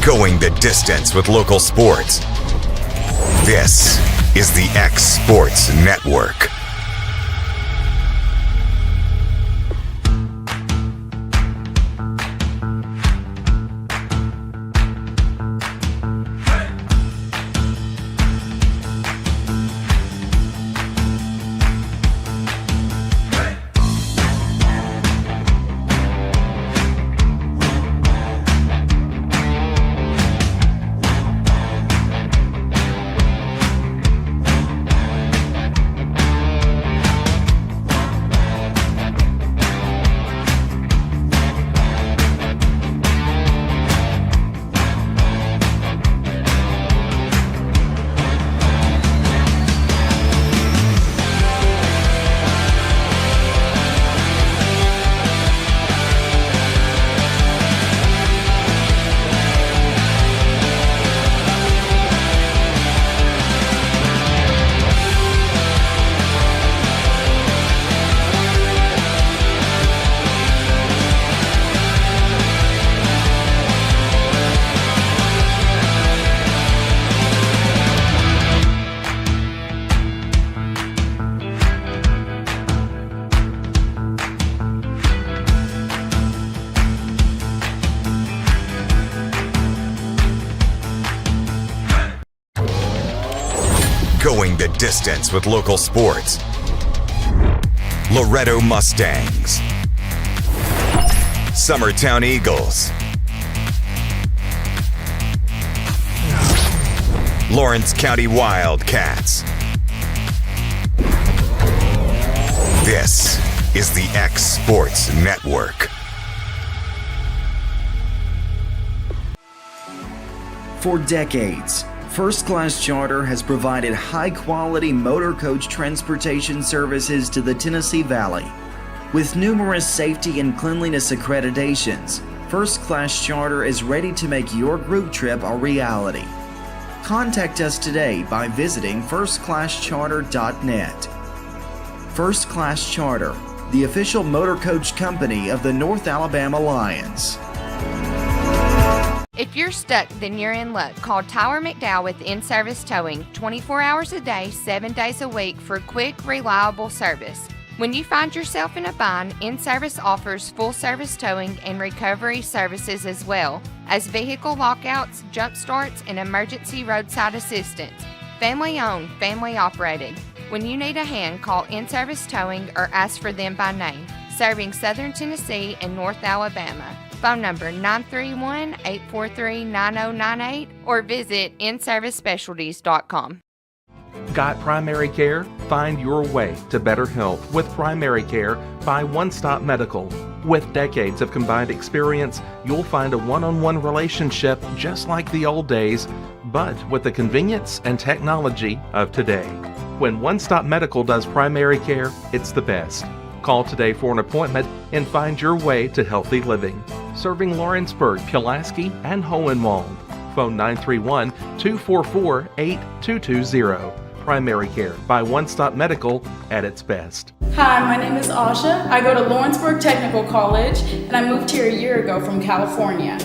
Going the distance with local sports. This is the X Sports Network. Going the distance with local sports. Loretto Mustangs. Summertown Eagles. Lawrence County Wildcats. This is the X Sports Network. For decades, First Class Charter has provided high-quality motor coach transportation services to the Tennessee Valley. With numerous safety and cleanliness accreditations, First Class Charter is ready to make your group trip a reality. Contact us today by visiting firstclasscharter.net. First Class Charter, the official motor coach company of the North Alabama Lions. If you're stuck, then you're in luck. Call Tyler McDowell with In-Service Towing, 24 hours a day, 7 days a week for quick, reliable service. When you find yourself in a bind, In-Service offers full-service towing and recovery services as well as vehicle lockouts, jump starts, and emergency roadside assistance. Family-owned, family-operated. When you need a hand, call In-Service Towing or ask for them by name. Serving Southern Tennessee and North Alabama. Phone number 931-843-9098 or visit inservicespecialties.com. Got primary care? Find your way to better health with primary care by One Stop Medical. With decades of combined experience, you'll find a one-on-one relationship just like the old days, but with the convenience and technology of today. When One Stop Medical does primary care, it's the best. Call today for an appointment and find your way to healthy living. Serving Lawrenceburg, Pulaski, and Hohenwald. Phone 931-244-8220. Primary care by One Stop Medical at its best. Hi, my name is Asha. I go to Lawrenceburg Technical College, and I moved here a year ago from California.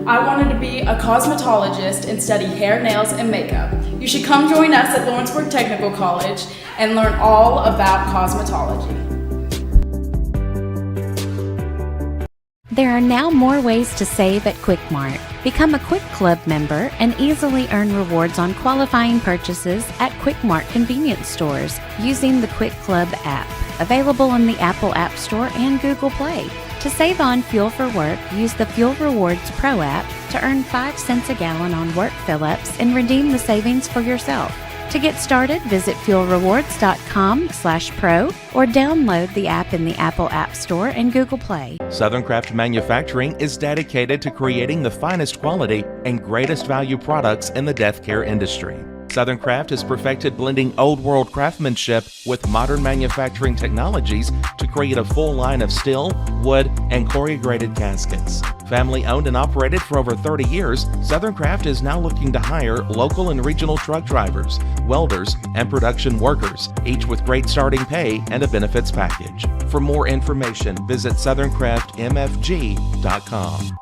I wanted to be a cosmetologist and study hair, nails, and makeup. You should come join us at Lawrenceburg Technical College and learn all about cosmetology. There are now more ways to save at Quick Mart. Become a Quick Club member and easily earn rewards on qualifying purchases at Quick Mart convenience stores using the Quick Club app, available in the Apple App Store and Google Play. To save on fuel for work, use the Fuel Rewards Pro app to earn 5 cents a gallon on work fill-ups and redeem the savings for yourself. To get started, visit fuelrewards.com/pro or download the app in the Apple App Store and Google Play. Southern Craft Manufacturing is dedicated to creating the finest quality and greatest value products in the death care industry. Southern Craft has perfected blending old world craftsmanship with modern manufacturing technologies to create a full line of steel, wood, and corrugated caskets. Family owned and operated for over 30 years, Southern Craft is now looking to hire local and regional truck drivers, welders, and production workers, each with great starting pay and a benefits package. For more information, visit southerncraftmfg.com.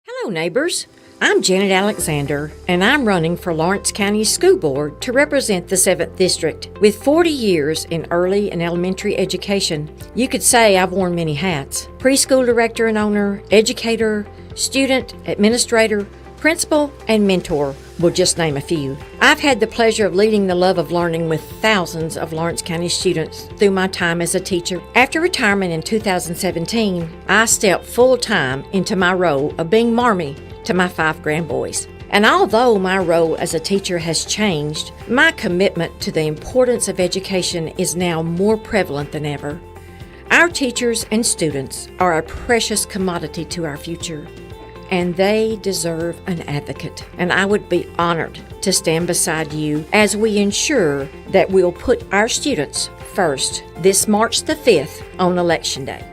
Hello, neighbors. I'm Janet Alexander, and I'm running for Lawrence County School Board to represent the 7th District. With 40 years in early and elementary education, you could say I've worn many hats. Preschool director and owner, educator, student, administrator, principal, and mentor will just name a few. I've had the pleasure of leading the love of learning with thousands of Lawrence County students through my time as a teacher. After retirement in 2017, I stepped full-time into my role of being Marmee to my 5 grandboys. And although my role as a teacher has changed, my commitment to the importance of education is now more prevalent than ever. Our teachers and students are a precious commodity to our future, and they deserve an advocate. And I would be honored to stand beside you as we ensure that we'll put our students first this March the 5th on Election Day.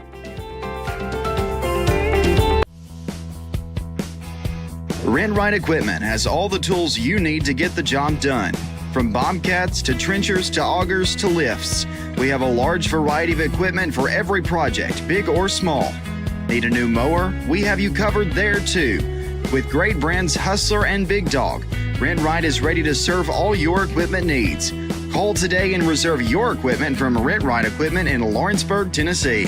Rent-Right Equipment has all the tools you need to get the job done. From bobcats to trenchers to augers to lifts, we have a large variety of equipment for every project, big or small. Need a new mower? We have you covered there too. With great brands Hustler and Big Dog, Rent-Right is ready to serve all your equipment needs. Call today and reserve your equipment from Rent-Right Equipment in Lawrenceburg, Tennessee.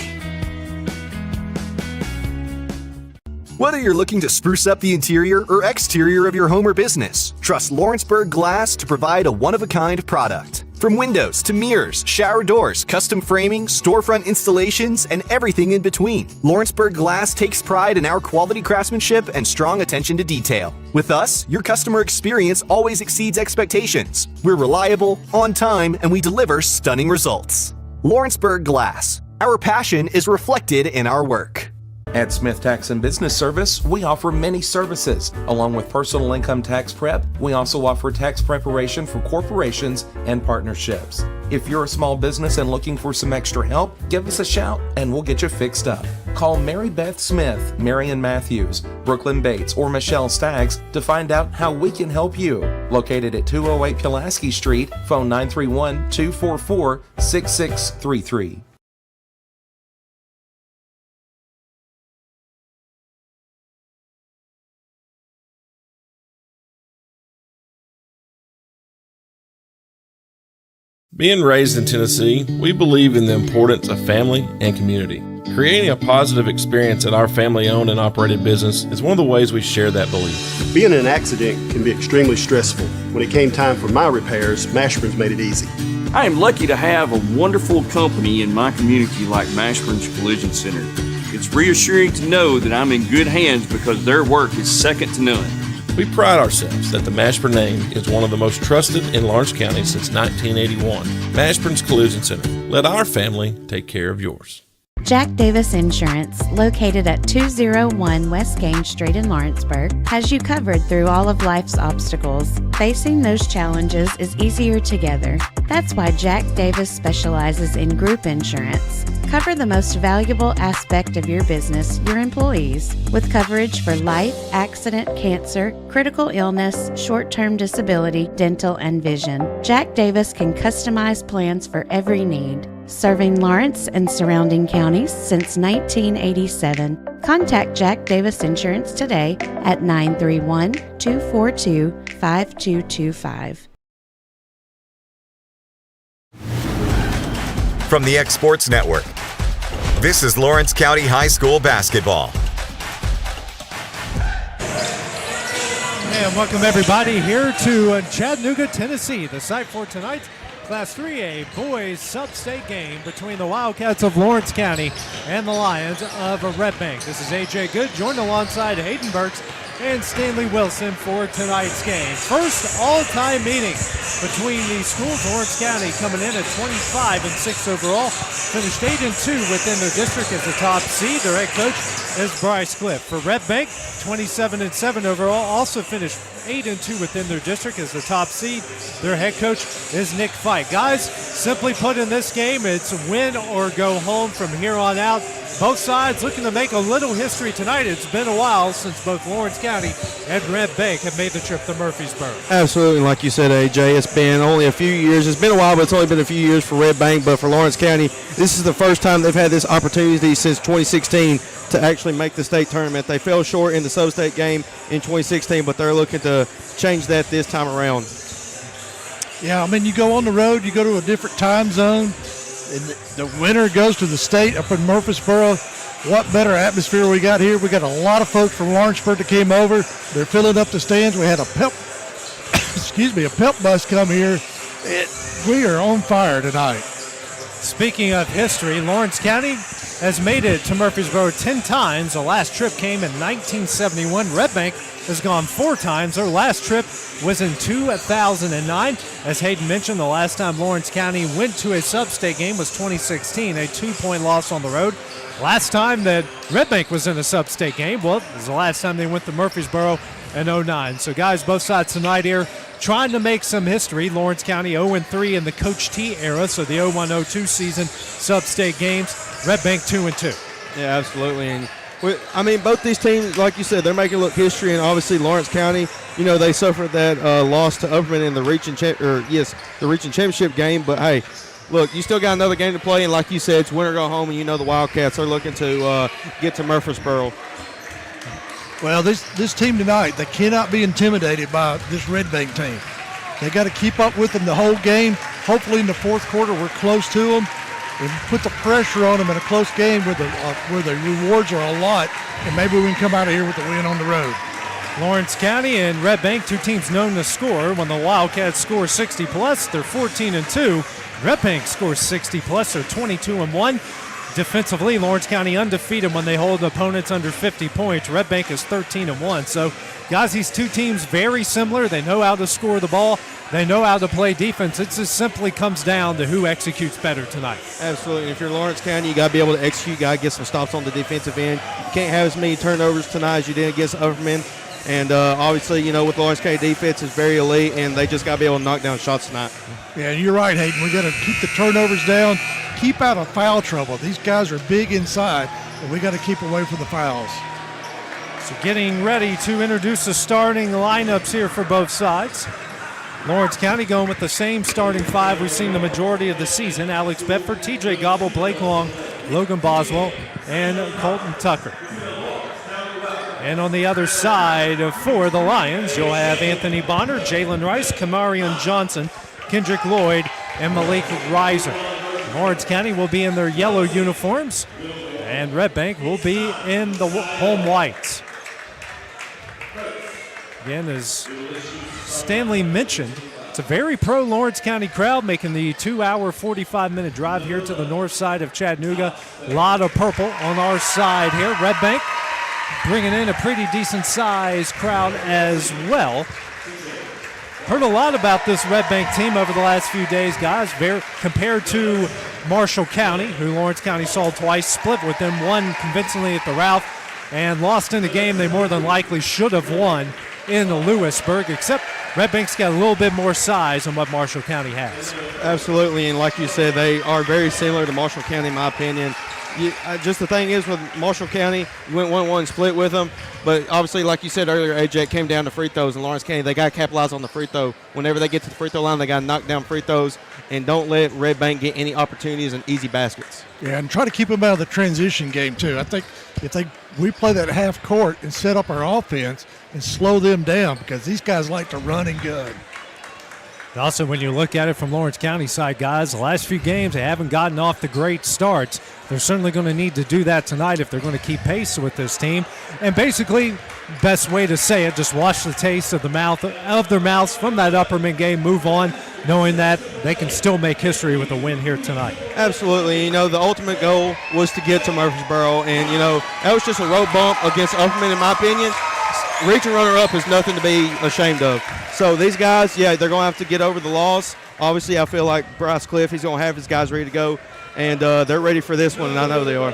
Whether you're looking to spruce up the interior or exterior of your home or business, trust Lawrenceburg Glass to provide a one-of-a-kind product. From windows to mirrors, shower doors, custom framing, storefront installations, and everything in between, Lawrenceburg Glass takes pride in our quality craftsmanship and strong attention to detail. With us, your customer experience always exceeds expectations. We're reliable, on time, and we deliver stunning results. Lawrenceburg Glass. Our passion is reflected in our work. At Smith Tax and Business Service, we offer many services. Along with personal income tax prep, we also offer tax preparation for corporations and partnerships. If you're a small business and looking for some extra help, give us a shout and we'll get you fixed up. Call Mary Beth Smith, Marion Matthews, Brooklyn Bates, or Michelle Staggs to find out how we can help you. Located at 208 Pulaski Street, phone 931-244-6633. Being raised in Tennessee, we believe in the importance of family and community. Creating a positive experience at our family-owned and operated business is one of the ways we share that belief. Being in an accident can be extremely stressful. When it came time for my repairs, Mashburn's made it easy. I am lucky to have a wonderful company in my community like Mashburn's Collision Center. It's reassuring to know that I'm in good hands because their work is second to none. We pride ourselves that the Mashburn name is one of the most trusted in Lawrence County since 1981. Mashburn's Collision Center. Let our family take care of yours. Jack Davis Insurance, located at 201 West Gaines Street in Lawrenceburg, has you covered through all of life's obstacles. Facing those challenges is easier together. That's why Jack Davis specializes in group insurance. Cover the most valuable aspect of your business, your employees, with coverage for life, accident, cancer, critical illness, short-term disability, dental, and vision. Jack Davis can customize plans for every need. Serving Lawrence and surrounding counties since 1987. Contact Jack Davis Insurance today at 931-242-5225. From the X Sports Network, this is Lawrence County High School basketball. And welcome everybody here to Chattanooga, Tennessee. The site for tonight's Class 3A boys sub-state game between the Wildcats of Lawrence County and the Lions of Red Bank. This is A.J. Good, joined alongside Hayden Burks and Stanley Wilson for tonight's game. First all-time meeting between these schools. Lawrence County coming in at 25-6 overall, finished 8-2 within their district as the top seed. Their head coach is Bryce Cliff. For Red Bank, 27-7 overall, also finished 8-2 within their district as the top seed. Their head coach is Nick Fike. Guys, simply put, in this game, it's win or go home from here on out. Both sides looking to make a little history tonight. It's been a while since both Lawrence County and Red Bank have made the trip to Murfreesboro. Absolutely, like you said, AJ, it's been only a few years. It's been a while, but it's only been a few years for Red Bank. But for Lawrence County, this is the first time they've had this opportunity since 2016 to to actually make the state tournament. They fell short in the sub-state game in 2016, but they're looking to change that this time around. Yeah, I mean, you go on the road, you go to a different time zone, and the winner goes to the state up in Murfreesboro. What better atmosphere we got here? We got a lot of folks from Lawrenceburg that came over. They're filling up the stands. We had a pep bus come here. We are on fire tonight. Speaking of history, Lawrence County has made it to Murfreesboro 10 times. The last trip came in 1971. Red Bank has gone 4 times. Their last trip was in 2009. As Hayden mentioned, the last time Lawrence County went to a sub-state game was 2016, a 2-point loss on the road. Last time that Red Bank was in a sub-state game, well, it was the last time they went to Murfreesboro in 2009. So, guys, both sides tonight here trying to make some history. Lawrence County 0-3 in the Coach T era, so the 01-02 season sub-state games. Red Bank 2-2. Yeah, absolutely. And both these teams, like you said, they're making look history, and obviously Lawrence County, they suffered that loss to Upperman in the region championship game. But hey, look, you still got another game to play, and like you said, it's win or go home, and the Wildcats are looking to get to Murfreesboro. Well, this team tonight, they cannot be intimidated by this Red Bank team. They got to keep up with them the whole game. Hopefully in the fourth quarter we're close to them and put the pressure on them in a close game where the rewards are a lot, and maybe we can come out of here with a win on the road. Lawrence County and Red Bank, 2 teams known to score. When the Wildcats score 60-plus, they're 14-2. Red Bank scores 60-plus, they're 22-1. Defensively, Lawrence County undefeated when they hold opponents under 50 points. Red Bank is 13-1. So, guys, these 2 teams very similar. They know how to score the ball. They know how to play defense. It just simply comes down to who executes better tonight. Absolutely. If you're Lawrence County, you got to be able to execute. You got to get some stops on the defensive end. You can't have as many turnovers tonight as you did against Upperman. And obviously, with Lawrence County defense, is very elite, and they just got to be able to knock down shots tonight. Yeah, you're right, Hayden. We got to keep the turnovers down, keep out of foul trouble. These guys are big inside, and we got to keep away from the fouls. So getting ready to introduce the starting lineups here for both sides. Lawrence County going with the same starting 5 we've seen the majority of the season. Alex Bedford, TJ Gobble, Blake Long, Logan Boswell, and Colton Tucker. And on the other side for the Lions, you'll have Anthony Bonner, Jalen Rice, Kamarion Johnson, Kendrick Lloyd, and Malik Reiser. Lawrence County will be in their yellow uniforms, and Red Bank will be in the home whites. Again, as Stanley mentioned, it's a very pro-Lawrence County crowd making the 2-hour, 45-minute drive here to the north side of Chattanooga. A lot of purple on our side here. Red Bank bringing in a pretty decent-sized crowd as well. Heard a lot about this Red Bank team over the last few days, guys. Compared to Marshall County, who Lawrence County saw twice, split with them, won convincingly at the Ralph, and lost in a game they more than likely should have won in Lewisburg, except Red Bank's got a little bit more size than what Marshall County has. Absolutely, and like you said, they are very similar to Marshall County in my opinion. Just the thing is with Marshall County, you went 1-1 split with them, but obviously, like you said earlier, AJ, it came down to free throws. In Lawrence County, they got to capitalize on the free throw. Whenever they get to the free throw line, they got to knock down free throws and don't let Red Bank get any opportunities and easy baskets. Yeah, and try to keep them out of the transition game, too. I think we play that half court and set up our offense and slow them down because these guys like to run and gun. Also, when you look at it from Lawrence County side, guys, the last few games they haven't gotten off the great starts. They're certainly going to need to do that tonight if they're going to keep pace with this team. And basically, best way to say it, just wash the taste of their mouths from that Upperman game, move on, knowing that they can still make history with a win here tonight. Absolutely. The ultimate goal was to get to Murfreesboro, and, that was just a road bump against Upperman, in my opinion. Region runner-up is nothing to be ashamed of. So these guys, they're going to have to get over the loss. Obviously, I feel like Bryce Cliff, he's going to have his guys ready to go, and they're ready for this one, and I know they are.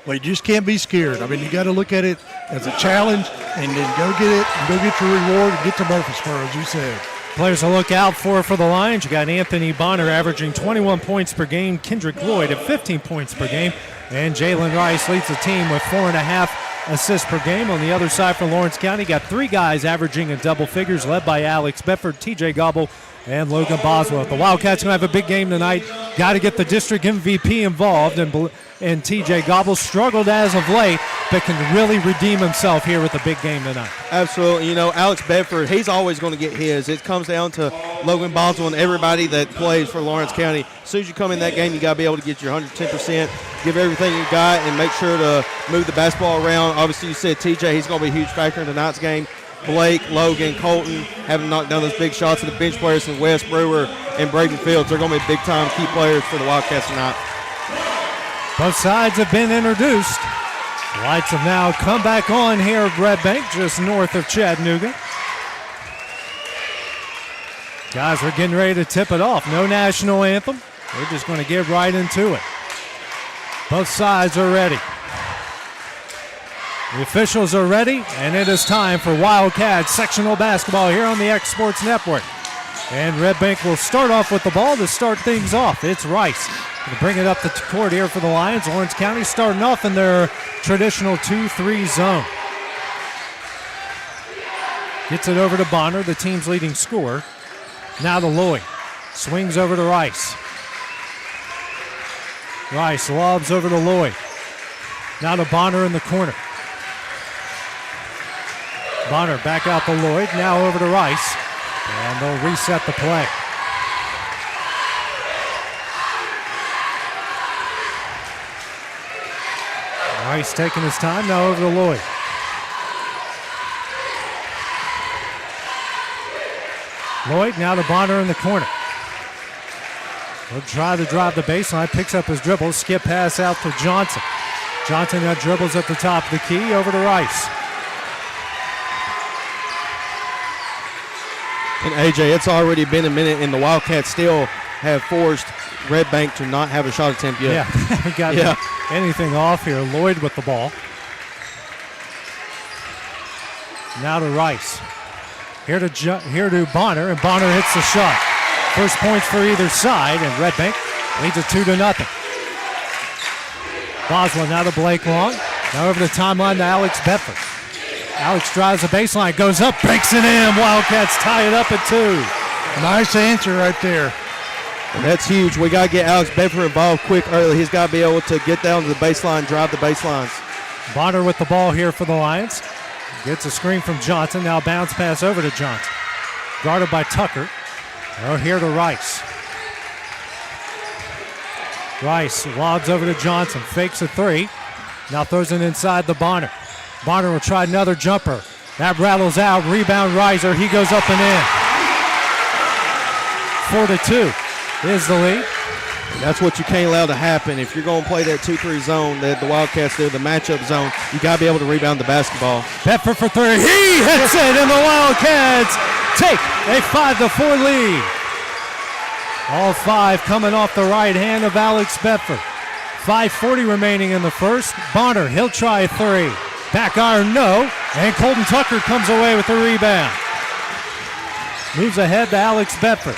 Well, you just can't be scared. I mean, you got to look at it as a challenge and then go get it and go get your reward and get to Murfreesboro, as you said. Players to look out for the Lions. You got Anthony Bonner averaging 21 points per game, Kendrick Lloyd at 15 points per game, and Jalen Rice leads the team with 4.5 assists per game. On the other side for Lawrence County, got 3 guys averaging in double figures, led by Alex Bedford, TJ Gobble, and Logan Boswell. The Wildcats going to have a big game tonight. Got to get the district MVP involved, and and TJ Gobble struggled as of late, but can really redeem himself here with a big game tonight. Absolutely. Alex Bedford, he's always going to get his. It comes down to Logan Boswell and everybody that plays for Lawrence County. As soon as you come in that game, you got to be able to get your 110%, give everything you got, and make sure to move the basketball around. Obviously, you said TJ, he's going to be a huge factor in tonight's game. Blake, Logan, Colton having knocked down those big shots, and the bench players from West Brewer and Braden Fields are going to be big-time key players for the Wildcats tonight. Both sides have been introduced. Lights have now come back on here at Red Bank, just north of Chattanooga. Guys are getting ready to tip it off. No national anthem. They're just going to get right into it. Both sides are ready. The officials are ready, and it is time for Wildcats sectional basketball here on the X Sports Network. And Red Bank will start off with the ball to start things off. It's Rice. Going to bring it up the court here for the Lions. Lawrence County starting off in their traditional 2-3 zone. Gets it over to Bonner, the team's leading scorer. Now to Lloyd. Swings over to Rice. Rice lobs over to Lloyd. Now to Bonner in the corner. Bonner back out to Lloyd. Now over to Rice. And they'll reset the play. Rice taking his time. Now over to Lloyd. Lloyd now to Bonner in the corner. He'll try to drive the baseline. Picks up his dribble. Skip pass out to Johnson. Johnson now dribbles at the top of the key. Over to Rice. And AJ, it's already been a minute, and the Wildcats still have forced Red Bank to not have a shot attempt yet. Yeah, got anything off here. Lloyd with the ball. Now to Rice. Here to Bonner, and Bonner hits the shot. First points for either side, and Red Bank leads it 2-0. Boswell now to Blake Long. Now over the timeline to Alex Bedford. Alex drives the baseline, goes up, breaks it in. Wildcats tie it up at 2. Nice answer right there. And that's huge. We got to get Alex Bedford involved quick early. He's got to be able to get down to the baseline, drive the baselines. Bonner with the ball here for the Lions. Gets a screen from Johnson. Now bounce pass over to Johnson. Guarded by Tucker. Now here to Rice. Rice lobs over to Johnson. Fakes a 3. Now throws it inside the Bonner. Bonner will try another jumper. That rattles out. Rebound Riser. He goes up and in. 4-2 is the lead. That's what you can't allow to happen. If you're going to play that 2-3 zone that the Wildcats do, the matchup zone, you got to be able to rebound the basketball. Bedford for 3. He hits it, and the Wildcats take a 5-4 lead. All 5 coming off the right hand of Alex Bedford. 5:40 remaining in the first. Bonner, he'll try a 3. Back iron, no. And Colton Tucker comes away with the rebound. Moves ahead to Alex Bedford.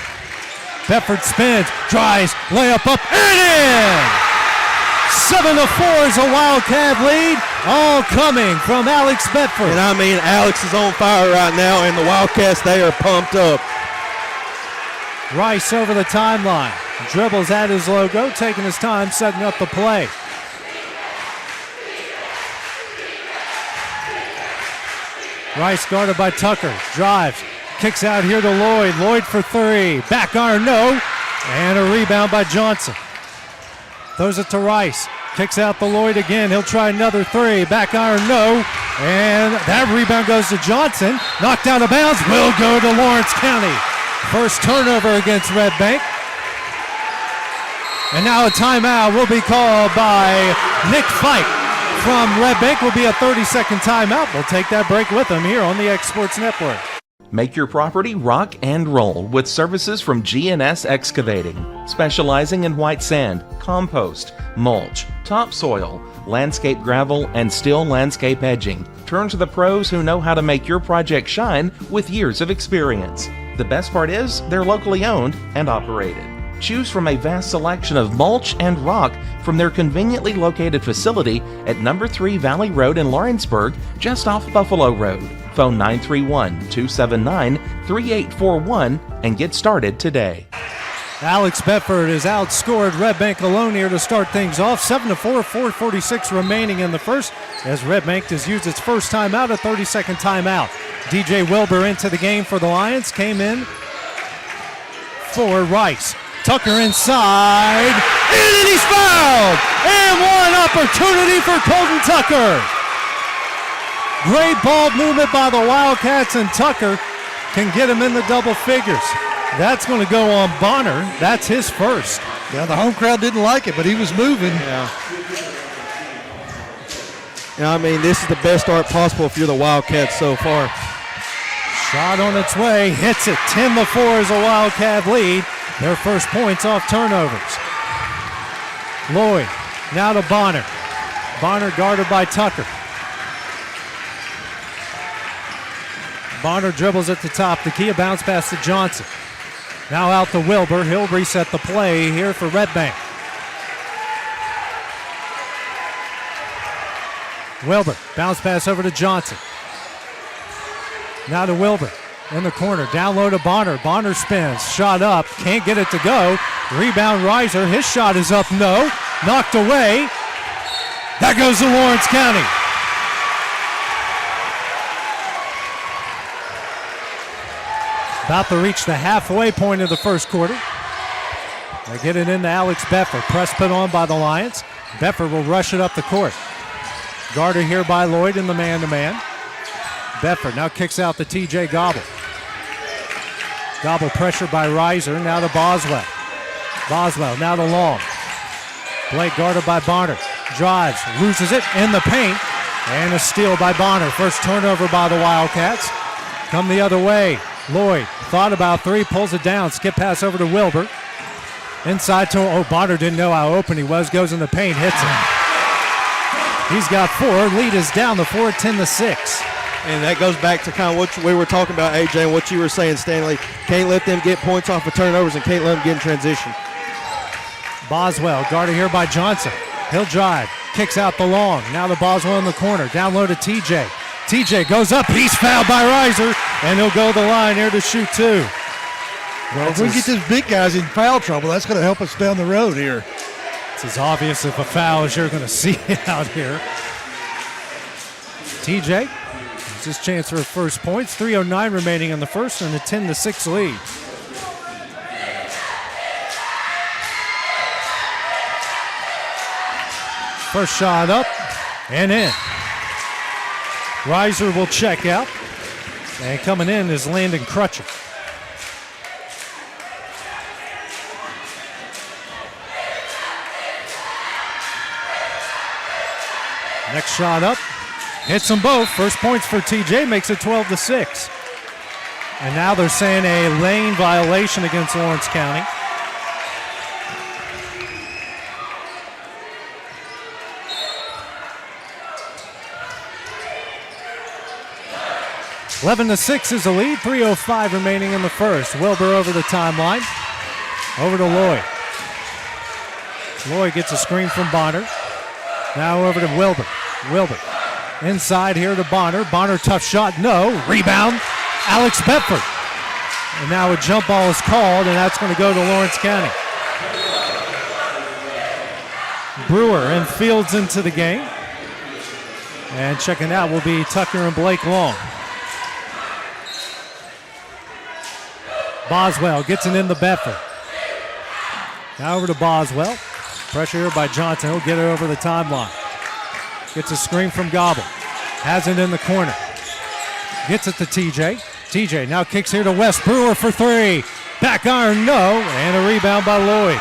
Bedford spins, tries, layup up, and in! 7-4 is a Wildcat lead, all coming from Alex Bedford. And I mean, Alex is on fire right now, and the Wildcats, they are pumped up. Rice over the timeline. Dribbles at his logo, taking his time, setting up the play. Rice guarded by Tucker. Drives. Kicks out here to Lloyd. Lloyd for 3. Back iron, no. And a rebound by Johnson. Throws it to Rice. Kicks out to Lloyd again. He'll try another 3. Back iron, no. And that rebound goes to Johnson. Knocked out of bounds. Will go to Lawrence County. First turnover against Red Bank. And now a timeout will be called by Nick Fike from Red Bank. Will be a 30-second timeout. We'll take that break with them here on the X Sports Network. Make your property rock and roll with services from G&S Excavating, specializing in white sand, compost, mulch, topsoil, landscape gravel, and steel landscape edging. Turn to the pros who know how to make your project shine with years of experience. The best part is they're locally owned and operated. Choose from a vast selection of mulch and rock from their conveniently located facility at number 3 Valley Road in Lawrenceburg, just off Buffalo Road. Phone 931-279-3841 and get started today. Alex Bedford has outscored Red Bank alone here to start things off. 7-4, 4:46 remaining in the first, as Red Bank has used its first timeout, a 30-second timeout. DJ Wilbur into the game for the Lions, came in for Rice. Tucker inside, and he's fouled! And one opportunity for Colton Tucker. Great ball movement by the Wildcats, and Tucker can get him in the double figures. That's going to go on Bonner. That's his first. Yeah, the home crowd didn't like it, but he was moving. Yeah. I mean, this is the best start possible if you're the Wildcats so far. Shot on its way, hits it. 10-4 is a Wildcat lead. Their first points off turnovers. Lloyd, now to Bonner. Bonner guarded by Tucker. Bonner dribbles at the top. The key, a bounce pass to Johnson. Now out to Wilbur. He'll reset the play here for Red Bank. Wilbur, bounce pass over to Johnson. Now to Wilbur in the corner. Down low to Bonner. Bonner spins. Shot up. Can't get it to go. Rebound Reiser. His shot is up. No. Knocked away. That goes to Lawrence County. About to reach the halfway point of the first quarter. They get it into Alex Bedford. Press put on by the Lions. Bedford will rush it up the court. Guarded here by Lloyd in the man-to-man. Bedford now kicks out to TJ Gobble. Gobble pressured by Reiser. Now to Boswell. Boswell now to Long. Blake guarded by Bonner. Drives, loses it in the paint. And a steal by Bonner. First turnover by the Wildcats. Come the other way. Lloyd thought about three, pulls it down. Skip pass over to Wilbur. Inside to, Bonner didn't know how open he was. Goes in the paint, hits him. He's got four. Lead is down to 4, 10-6. And that goes back to kind of what we were talking about, AJ, and what you were saying, Stanley. Can't let them get points off of turnovers and can't let them get in transition. Boswell guarded here by Johnson. He'll drive. Kicks out the Long. Now the Boswell in the corner. Down low to TJ. TJ goes up. He's fouled by Reiser. And he'll go the line here to shoot two. Well, if we get these big guys in foul trouble, that's going to help us down the road here. It's as obvious of a foul as you're going to see out here. TJ, it's his chance for his first points. 3:09 remaining in the first and a 10-6 lead. First shot up and in. Reiser will check out. And coming in is Landon Crutcher. Next shot up. Hits them both. First points for TJ, makes it 12-6. And now they're saying a lane violation against Lawrence County. Eleven to 6 is the lead. 3:05 remaining in the first. Wilbur over the timeline. Over to Lloyd. Lloyd gets a screen from Bonner. Now over to Wilbur. Wilbur inside here to Bonner. Bonner, tough shot. No. Rebound. Alex Bedford. And now a jump ball is called, and that's going to go to Lawrence County. Brewer and Fields into the game. And checking out will be Tucker and Blake Long. Boswell gets it in the Bedford. Now over to Boswell. Pressure here by Johnson. He'll get it over the timeline. Gets a screen from Gobble. Has it in the corner. Gets it to TJ. TJ now kicks here to West. Brewer for three. Back iron, no. And a rebound by Lloyd.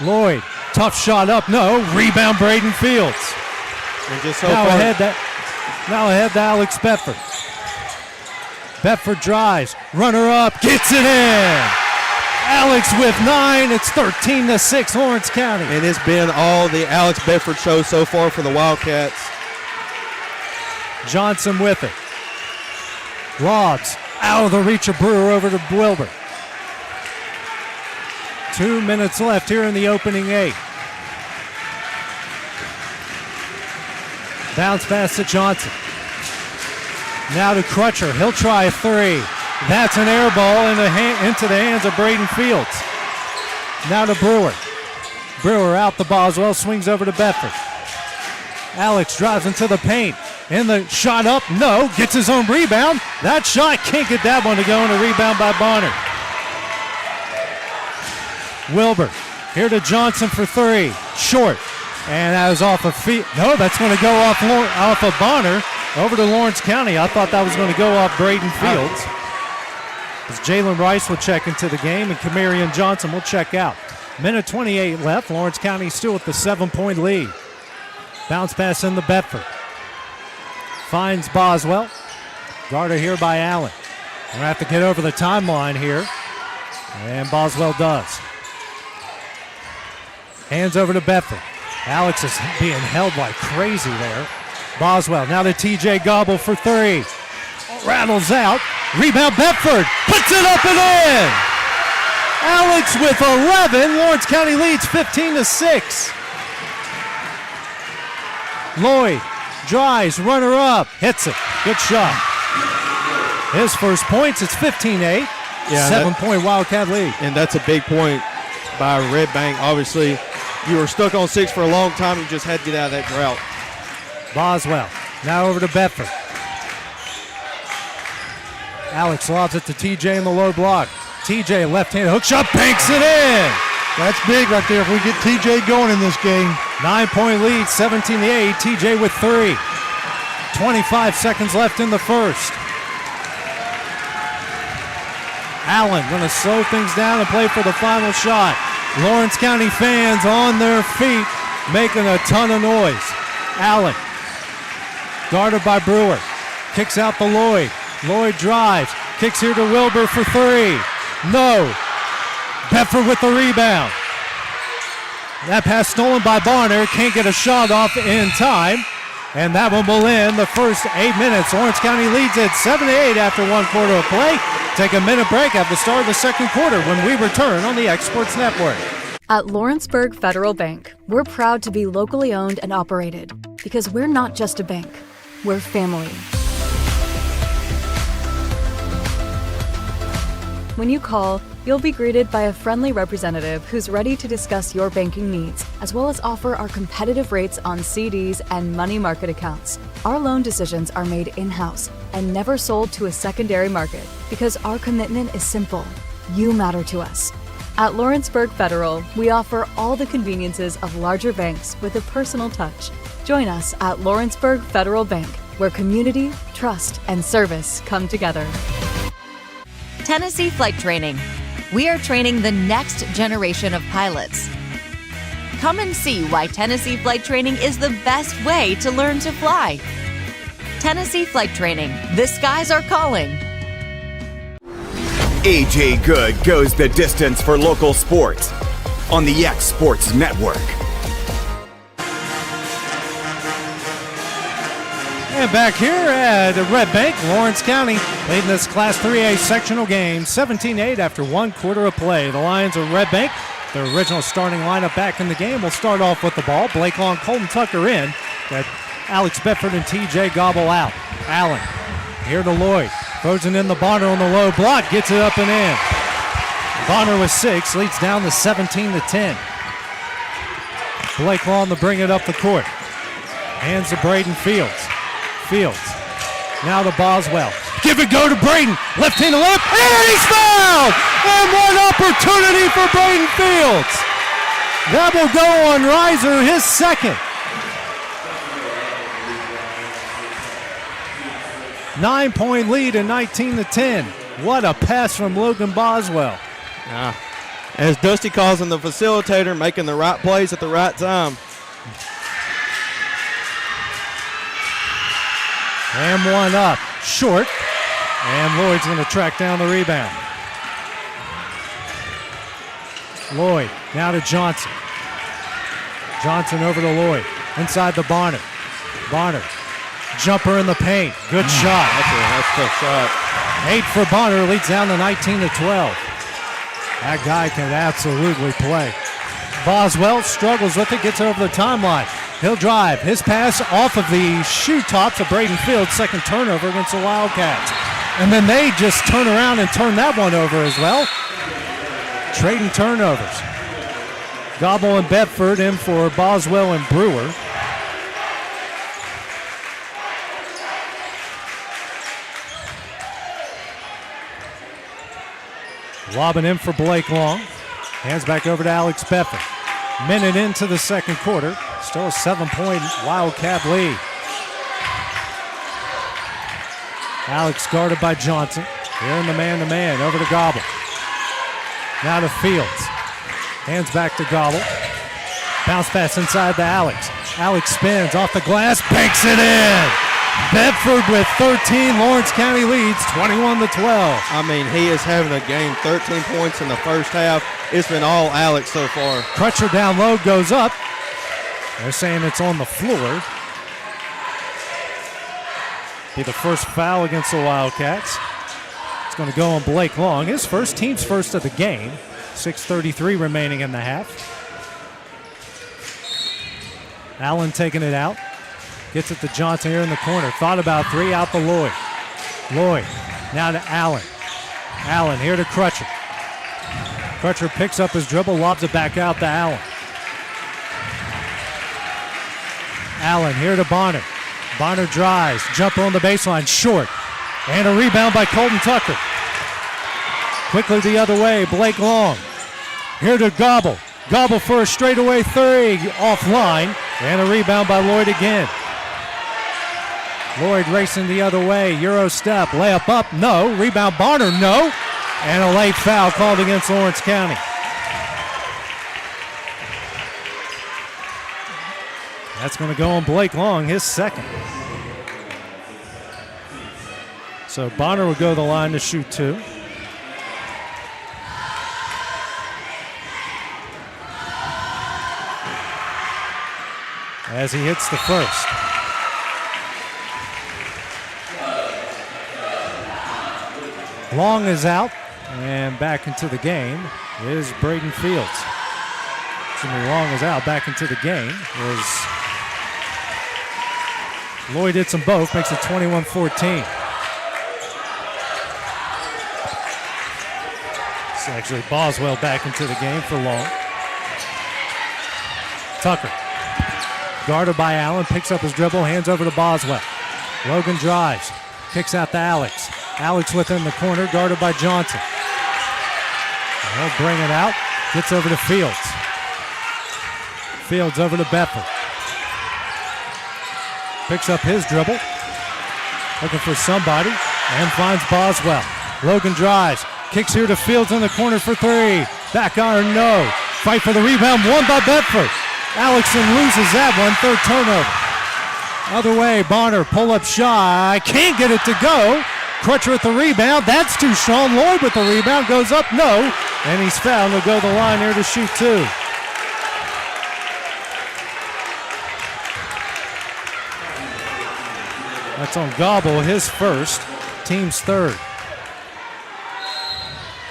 Lloyd, tough shot up, no. Rebound Braden Fields. And just so now far, ahead to Alex Bedford. Bedford drives, runner up, gets it in. Alex with 9, it's 13-6 Lawrence County. And it's been all the Alex Bedford show so far for the Wildcats. Johnson with it. Lobs out of the reach of Brewer over to Wilbur. 2 minutes left here in the opening 8. Bounce pass to Johnson. Now to Crutcher. He'll try a three. That's an air ball into the hands of Braden Fields. Now to Brewer. Brewer out to Boswell, swings over to Bedford. Alex drives into the paint. And the shot up, no, gets his own rebound. That shot, can't get that one to go, and a rebound by Bonner. Wilbur, here to Johnson for three, short. And that was off of feet. No, that's going to go off of Bonner over to Lawrence County. I thought that was going to go off Braden Fields. As Jalen Rice will check into the game and Kamarian Johnson will check out. Minute 28 left. Lawrence County still with the 7-point lead. Bounce pass in the Bedford. Finds Boswell. Guarded here by Allen. We're going to have to get over the timeline here. And Boswell does. Hands over to Bedford. Alex is being held like crazy there. Boswell now to TJ Gobble for three. Rattles out. Rebound Bedford. Puts it up and in. Alex with 11. Lawrence County leads 15-6. Lloyd drives, runner up, hits it. Good shot. His first points, it's 15-8. Yeah, 7-point Wildcat lead. And that's a big point by Red Bank. Obviously, you were stuck on 6 for a long time. You just had to get out of that drought. Boswell now over to Bedford. Alex lobs it to TJ in the low block. TJ left-hand hook shot, banks it in. That's big right there if we get TJ going in this game. 9-point lead, 17-8. TJ with three. 25 seconds left in the first. Allen going to slow things down and play for the final shot. Lawrence County fans on their feet making a ton of noise. Allen guarded by Brewer. Kicks out to Lloyd. Lloyd drives. Kicks here to Wilbur for three. No. Bedford with the rebound. That pass stolen by Barner. Can't get a shot off in time. And that one will end the first 8 minutes. Lawrence County leads it 7-8 after 1 quarter of play. Take a minute break at the start of the second quarter when we return on the X Sports Network. At Lawrenceburg Federal Bank, we're proud to be locally owned and operated because we're not just a bank, we're family. When you call, you'll be greeted by a friendly representative who's ready to discuss your banking needs, as well as offer our competitive rates on CDs and money market accounts. Our loan decisions are made in-house and never sold to a secondary market because our commitment is simple. You matter to us. At Lawrenceburg Federal, we offer all the conveniences of larger banks with a personal touch. Join us at Lawrenceburg Federal Bank, where community, trust, and service come together. Tennessee Flight Training. We are training the next generation of pilots. Come and see why Tennessee Flight Training is the best way to learn to fly. Tennessee Flight Training. The skies are calling. AJ Good goes the distance for local sports on the X Sports Network. And back here at Red Bank, Lawrence County leading this Class 3A sectional game 17-8 after 1 quarter of play. The Lions of Red Bank, their original starting lineup back in the game, will start off with the ball. Blake Long, Colton Tucker in. Got Alex Bedford and TJ Gobble out. Allen here to Lloyd. Throws it in the Bonner on the low block. Gets it up and in. Bonner with 6. Leads down to 17-10. Blake Long to bring it up the court. Hands to Braden Fields. Fields. Now to Boswell. Give it go to Braden. Left-handed layup. And he's fouled! And one opportunity for Braden Fields. That will go on Reiser, his second. 9-point lead and 19-10. What a pass from Logan Boswell. As Dusty calls him, the facilitator, making the right plays at the right time. And one up, short. And Lloyd's going to track down the rebound. Lloyd now to Johnson. Johnson over to Lloyd. Inside the Bonner. Bonner. Jumper in the paint. Good shot. That's a tough shot. 8 for Bonner. Leads down to 19-12. That guy can absolutely play. Boswell struggles with it. Gets over the timeline. He'll drive. His pass off of the shoe tops of Braden Fields. Second turnover against the Wildcats. And then they just turn around and turn that one over as well. Trading turnovers. Gobble and Bedford in for Boswell and Brewer. Lobbing in for Blake Long. Hands back over to Alex Bedford. Minute into the second quarter. Still a 7-point Wildcat lead. Alex guarded by Johnson. Here in the man-to-man. Over to Gobble. Now to Fields. Hands back to Gobble. Bounce pass inside to Alex. Alex spins off the glass. Banks it in. Bedford with 13. Lawrence County leads 21-12. I mean, he is having a game. 13 points in the first half. It's been all Alex so far. Crutcher down low goes up. They're saying it's on the floor. Be the first foul against the Wildcats. It's going to go on Blake Long. His first, team's first of the game. 6:33 remaining in the half. Allen taking it out. Gets it to Johnson here in the corner. Thought about three, out to Lloyd. Lloyd now to Allen. Allen here to Crutcher. Crutcher picks up his dribble, lobs it back out to Allen. Allen here to Bonner. Bonner drives, jumper on the baseline, short. And a rebound by Colton Tucker. Quickly the other way, Blake Long. Here to Gobble. Gobble for a straightaway three, offline. And a rebound by Lloyd again. Lloyd racing the other way, Euro step, layup up, no. Rebound Bonner, no. And a late foul called against Lawrence County. That's going to go on Blake Long, his second. So Bonner will go to the line to shoot two. As he hits the first. Long is out, and back into the game is Braden Fields. Long is out, back into the game is Lloyd. Hits them both, makes it 21-14. It's actually Boswell back into the game for Long. Tucker, guarded by Allen, picks up his dribble, hands over to Boswell. Logan drives, kicks out to Alex. Alex within the corner, guarded by Johnson. He'll bring it out, gets over to Fields. Fields over to Bedford. Picks up his dribble, looking for somebody, and finds Boswell. Logan drives, kicks here to Fields in the corner for three. Back iron, no. Fight for the rebound, won by Bedford. Alexson loses that one, third turnover. Other way, Bonner, pull up shot, can't get it to go. Crutcher with the rebound, that's too strong. Lloyd with the rebound, goes up, no. And he's fouled, he'll go to the line here to shoot two. That's on Gobble, his first, team's third.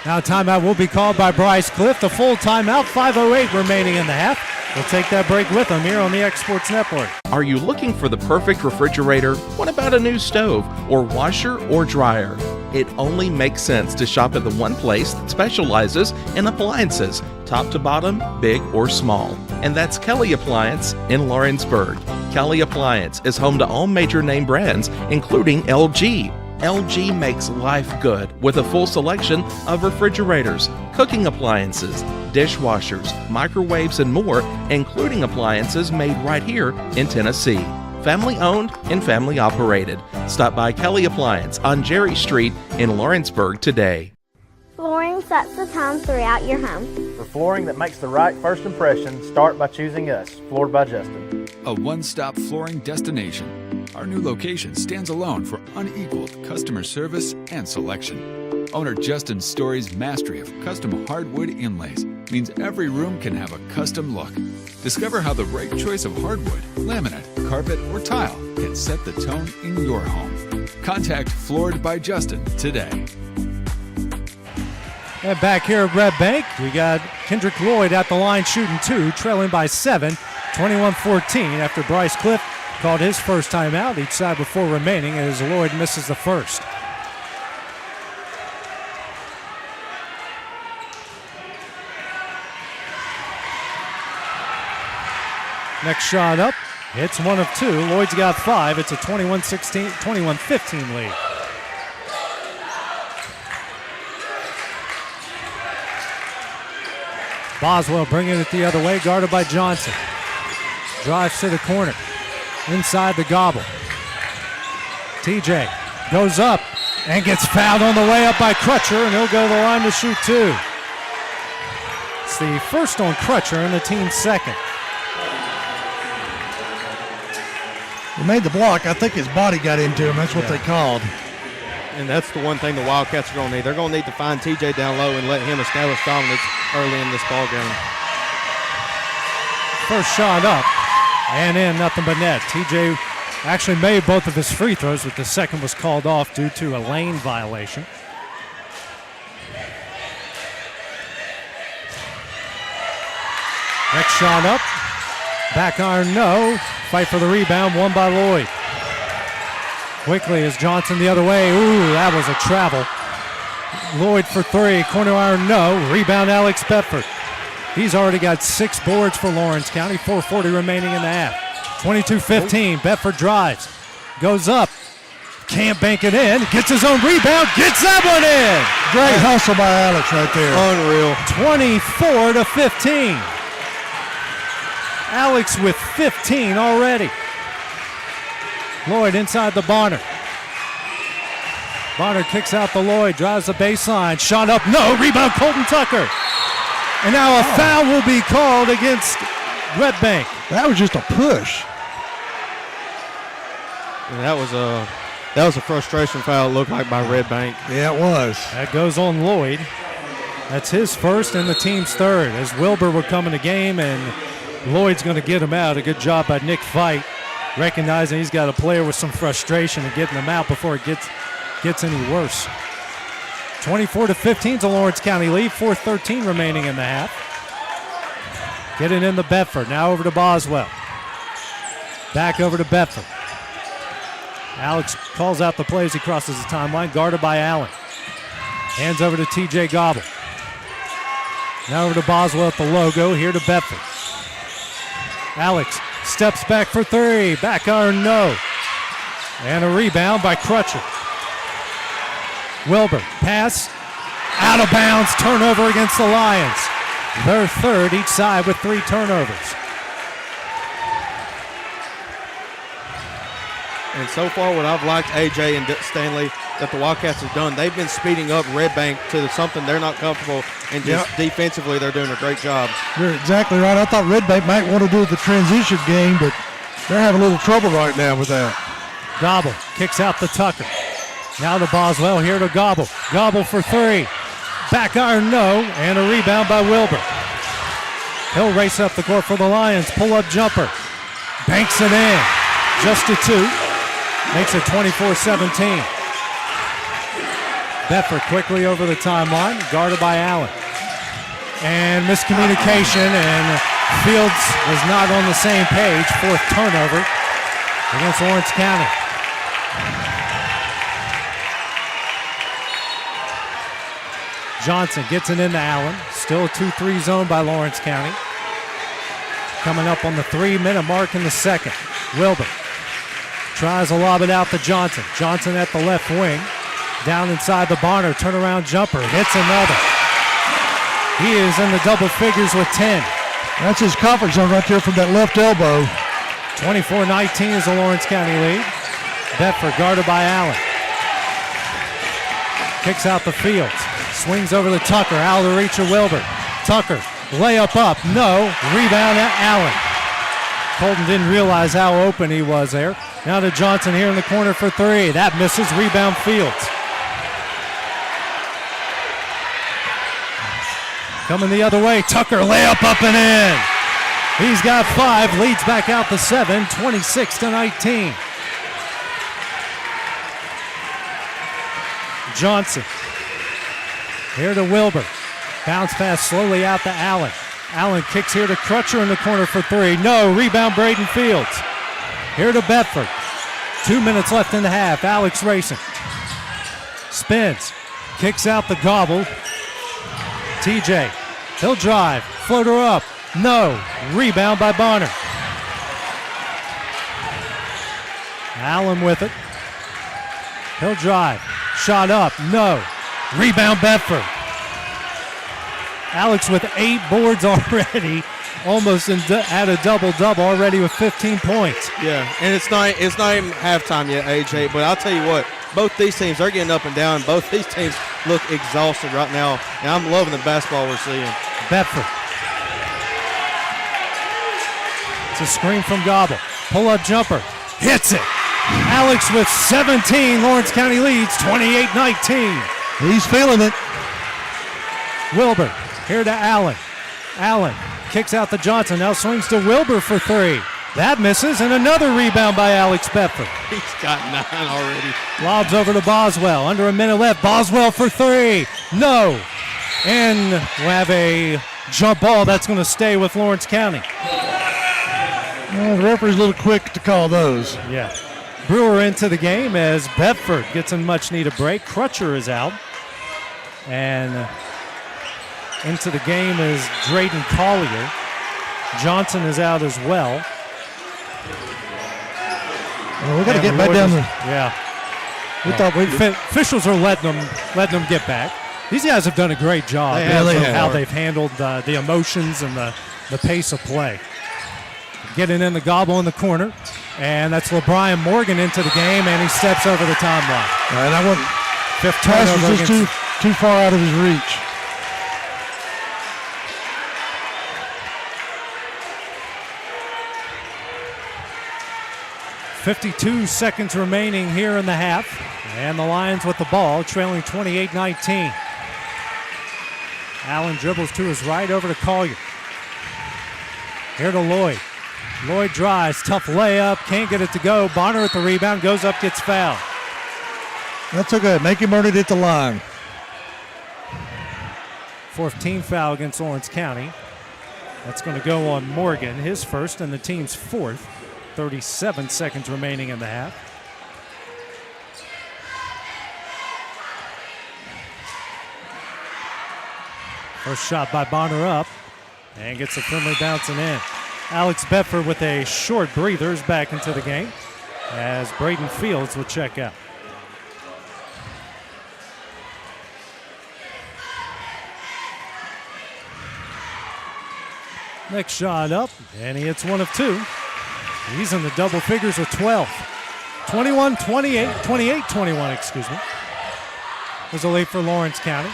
Now timeout will be called by Bryce Cliff. The full timeout, 5:08 remaining in the half. We'll take that break with them here on the X Sports Network. Are you looking for the perfect refrigerator? What about a new stove or washer or dryer? It only makes sense to shop at the one place that specializes in appliances, top to bottom, big or small. And that's Kelly Appliance in Lawrenceburg. Kelly Appliance is home to all major name brands, including LG. LG makes life good with a full selection of refrigerators, cooking appliances, dishwashers, microwaves, and more, including appliances made right here in Tennessee. Family owned and family operated. Stop by Kelly Appliance on Jerry Street in Lawrenceburg today. Flooring sets the tone throughout your home. For flooring that makes the right first impression, start by choosing us, Floored by Justin. A one-stop flooring destination. Our new location stands alone for unequaled customer service and selection. Owner Justin Story's mastery of custom hardwood inlays means every room can have a custom look. Discover how the right choice of hardwood, laminate, carpet, or tile can set the tone in your home. Contact Floored by Justin today. And back here at Red Bank, we got Kendrick Lloyd at the line shooting two, trailing by 7, 21-14 after Bryce Cliff called his first timeout. Each side with 4 remaining as Lloyd misses the first. Next shot up. Hits one of two. Lloyd's got 5. It's a 21-16, 21-15 lead. Boswell bringing it the other way, guarded by Johnson. Drives to the corner. Inside the gobble. TJ goes up and gets fouled on the way up by Crutcher, and he'll go to the line to shoot 2. It's the first on Crutcher and the team's second. He made the block. I think his body got into him. That's what they called. And that's the one thing the Wildcats are going to need. They're going to need to find TJ down low and let him establish dominance early in this ball game. First shot up and in, nothing but net. TJ actually made both of his free throws, but the second was called off due to a lane violation. Next shot up. Back iron, no. Fight for the rebound, won by Lloyd. Quickly as Johnson the other way. Ooh, that was a travel. Lloyd for 3. Corner iron, no. Rebound, Alex Bedford. He's already got 6 boards for Lawrence County. 4:40 remaining in the half. 22-15. Bedford drives. Goes up. Can't bank it in. Gets his own rebound. Gets that one in. Great hustle by Alex right there. Unreal. 24-15. Alex with 15 already. Lloyd inside the Bonner. Bonner kicks out to Lloyd, drives the baseline, shot up, no, rebound Colton Tucker. And now a foul will be called against Red Bank. That was just a push. And that was a frustration foul, it looked like, by Red Bank. Yeah, it was. That goes on Lloyd. That's his first and the team's third. As Wilbur will come in the game and Lloyd's going to get him out. A good job by Nick Veit, recognizing he's got a player with some frustration and getting him out before it gets any worse. 24-15 is a Lawrence County lead. 4:13 remaining in the half. Getting in the Bedford. Now over to Boswell. Back over to Bedford. Alex calls out the play as he crosses the timeline, guarded by Allen. Hands over to TJ Gobble. Now over to Boswell at the logo. Here to Bedford. Alex steps back for 3. Back iron, no. And a rebound by Crutcher. Wilbur, pass, out of bounds, turnover against the Lions. Their third each side with 3 turnovers. And so far what I've liked, AJ and Stanley, that the Wildcats have done, they've been speeding up Red Bank to something they're not comfortable, and just defensively they're doing a great job. You're exactly right. I thought Red Bank might want to do the transition game, but they're having a little trouble right now with that. Gobble kicks out to Tucker. Now to Boswell, here to Gobble. Gobble for 3. Back iron, no, and a rebound by Wilbur. He'll race up the court for the Lions. Pull-up jumper. Banks it in. Just a 2. Makes it 24-17. Bedford quickly over the timeline, guarded by Allen. And miscommunication, and Fields was not on the same page. 4th turnover against Lawrence County. Johnson gets it into Allen. Still a 2-3 zone by Lawrence County. Coming up on the 3-minute mark in the second. Wilbur tries to lob it out to Johnson. Johnson at the left wing. Down inside the Bonner. Turnaround jumper. Hits another. He is in the double figures with 10. That's his comfort zone right there from that left elbow. 24-19 is the Lawrence County lead. Bedford guarded by Allen. Kicks out the Fields. Swings over to Tucker. Out of the reach of Wilbur. Tucker. Layup up. No. Rebound at Allen. Colton didn't realize how open he was there. Now to Johnson here in the corner for 3. That misses. Rebound Fields. Coming the other way. Tucker layup up and in. He's got 5. Leads back out to 7. 26-19. Johnson. Here to Wilbur. Bounce pass slowly out to Allen. Allen kicks here to Crutcher in the corner for 3. No. Rebound Braden Fields. Here to Bedford. 2 minutes left in the half. Alex racing. Spins. Kicks out the Gobble. TJ. He'll drive. Floater up. No. Rebound by Bonner. Allen with it. He'll drive. Shot up. No. Rebound Bedford. Alex with 8 boards already. Almost at a double-double already with 15 points. Yeah, and it's not even halftime yet, AJ, but I'll tell you what, both these teams, they're getting up and down. Both these teams look exhausted right now, and I'm loving the basketball we're seeing. Bedford. It's a screen from Gobble. Pull-up jumper. Hits it. Alex with 17. Lawrence County leads 28-19. He's feeling it. Wilbur here to Allen. Allen kicks out to Johnson. Now swings to Wilbur for 3. That misses, and another rebound by Alex Bedford. He's got 9 already. Lobs over to Boswell. Under a minute left. Boswell for 3. No. And we'll have a jump ball that's going to stay with Lawrence County. Well, the referee's a little quick to call those. Yeah. Brewer into the game as Bedford gets a much-needed break. Crutcher is out. And into the game is Drayden Collier. Johnson is out as well. Well, we got to get back down there. Yeah. We thought officials are letting them get back. These guys have done a great job. How they've handled the emotions and the pace of play. Getting in the Gobble in the corner, and that's LeBrian Morgan into the game, and he steps over the timeline. And I want fifth pass turnover was just too far out of his reach. .52 seconds remaining here in the half, and the Lions with the ball, trailing 28-19. Allen dribbles to his right over to Collier. Here to Lloyd. Lloyd drives, tough layup, can't get it to go. Bonner at the rebound, goes up, gets fouled. That's okay. Make him earn it at the line. 4th team foul against Lawrence County. That's going to go on Morgan, his first and the team's 4th. 37 seconds remaining in the half. First shot by Bonner up and gets a friendly bouncing in. Alex Bedford with a short breather is back into the game as Braden Fields will check out. Next shot up, and he hits 1 of 2. He's in the double figures with 12. 28-21, excuse me. Was a lead for Lawrence County.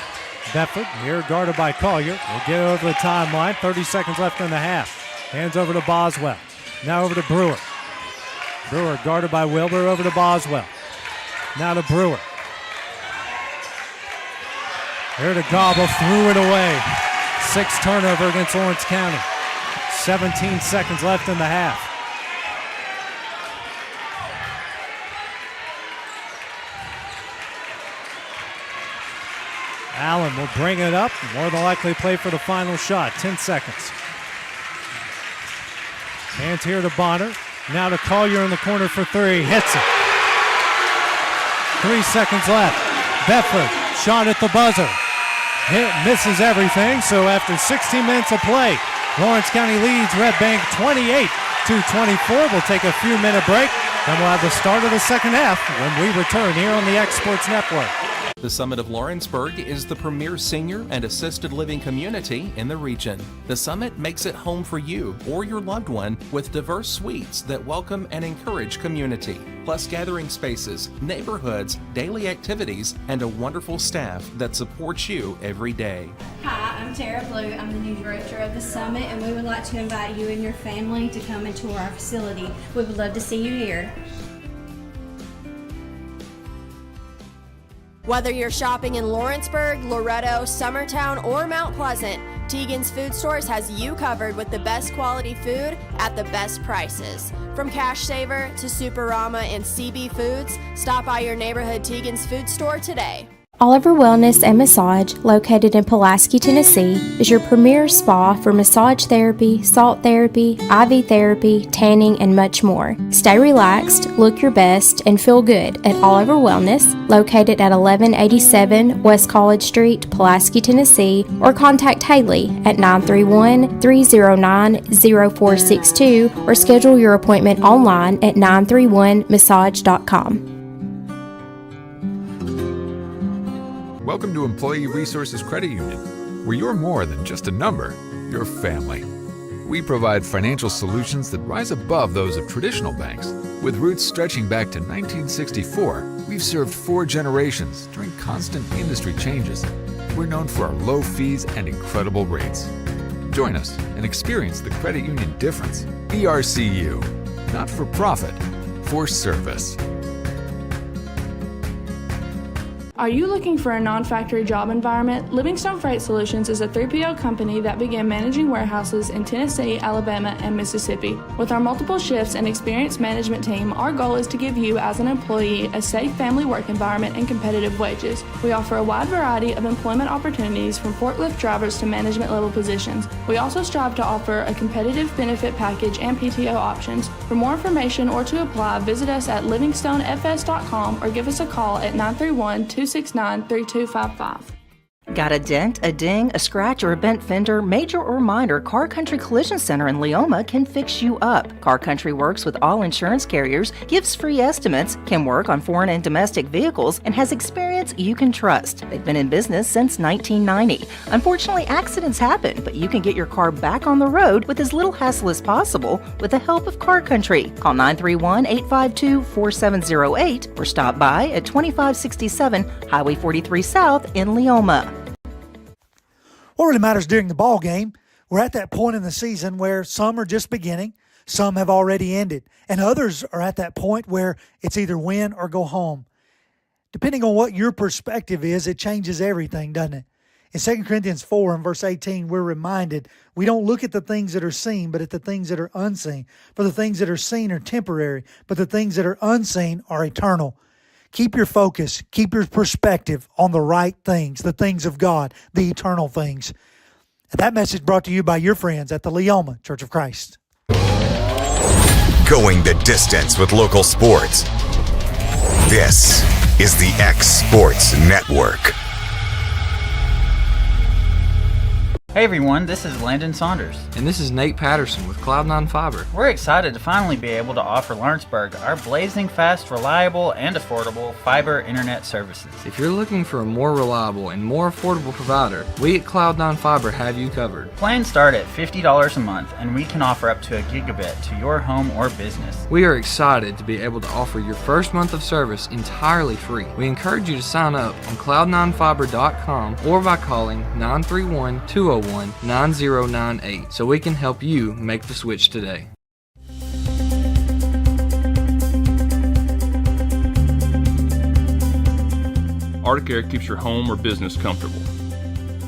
Bedford here guarded by Collier. Will get over the timeline. 30 seconds left in the half. Hands over to Boswell. Now over to Brewer. Brewer guarded by Wilbur over to Boswell. Now to Brewer. Here to Gobble, threw it away. 6th turnover against Lawrence County. 17 seconds left in the half. Allen will bring it up. More than likely play for the final shot. 10 seconds. Hands here to Bonner. Now to Collier in the corner for 3. Hits it. 3 seconds left. Bedford, shot at the buzzer. Hit, misses everything. So after 16 minutes of play, Lawrence County leads Red Bank 28-24. We'll take a few-minute break. Then we'll have the start of the second half when we return here on the X Sports Network. The Summit of Lawrenceburg is the premier senior and assisted living community in the region. The Summit makes it home for you or your loved one with diverse suites that welcome and encourage community, plus gathering spaces, neighborhoods, daily activities, and a wonderful staff that supports you every day. Hi, I'm Tara Blue. I'm the new director of the Summit, and we would like to invite you and your family to come and tour our facility. We would love to see you here. Whether you're shopping in Lawrenceburg, Loretto, Summertown, or Mount Pleasant, Teagan's Food Stores has you covered with the best quality food at the best prices. From Cash Saver to Superama and CB Foods, stop by your neighborhood Teagan's Food Store today. Oliver Wellness and Massage, located in Pulaski, Tennessee, is your premier spa for massage therapy, salt therapy, IV therapy, tanning, and much more. Stay relaxed, look your best, and feel good at Oliver Wellness, located at 1187 West College Street, Pulaski, Tennessee, or contact Haley at 931-309-0462 or schedule your appointment online at 931massage.com. Welcome to Employee Resources Credit Union, where you're more than just a number, you're family. We provide financial solutions that rise above those of traditional banks. With roots stretching back to 1964, we've served 4 generations during constant industry changes. We're known for our low fees and incredible rates. Join us and experience the credit union difference. ERCU, not for profit, for service. Are you looking for a non-factory job environment? Livingstone Freight Solutions is a 3PL company that began managing warehouses in Tennessee, Alabama, and Mississippi. With our multiple shifts and experienced management team, our goal is to give you, as an employee, a safe family work environment and competitive wages. We offer a wide variety of employment opportunities from forklift drivers to management level positions. We also strive to offer a competitive benefit package and PTO options. For more information or to apply, visit us at livingstonefs.com or give us a call at 931-269-3255. Got a dent, a ding, a scratch, or a bent fender? Major or minor, Car Country Collision Center in Leoma can fix you up. Car Country works with all insurance carriers, gives free estimates, can work on foreign and domestic vehicles, and has experience you can trust. They've been in business since 1990. Unfortunately, accidents happen, but you can get your car back on the road with as little hassle as possible with the help of Car Country. Call 931-852-4708 or stop by at 2567 Highway 43 South in Leoma. What really matters during the ball game, we're at that point in the season where some are just beginning, some have already ended, and others are at that point where it's either win or go home. Depending on what your perspective is, it changes everything, doesn't it? In 2 Corinthians 4 and verse 18, we're reminded we don't look at the things that are seen, but at the things that are unseen. For the things that are seen are temporary, but the things that are unseen are eternal. Keep your focus, keep your perspective on the right things, the things of God, the eternal things. And that message brought to you by your friends at the Leoma Church of Christ. Going the distance with local sports. This is the X Sports Network. Hey everyone, this is Landon Saunders. And this is Nate Patterson with Cloud9 Fiber. We're excited to finally be able to offer Lawrenceburg our blazing fast, reliable, and affordable fiber internet services. If you're looking for a more reliable and more affordable provider, we at Cloud9 Fiber have you covered. Plans start at $50 a month, and we can offer up to a gigabit to your home or business. We are excited to be able to offer your first month of service entirely free. We encourage you to sign up on cloud9fiber.com or by calling 931-201-9098 so we can help you make the switch today. Arctic Air keeps your home or business comfortable.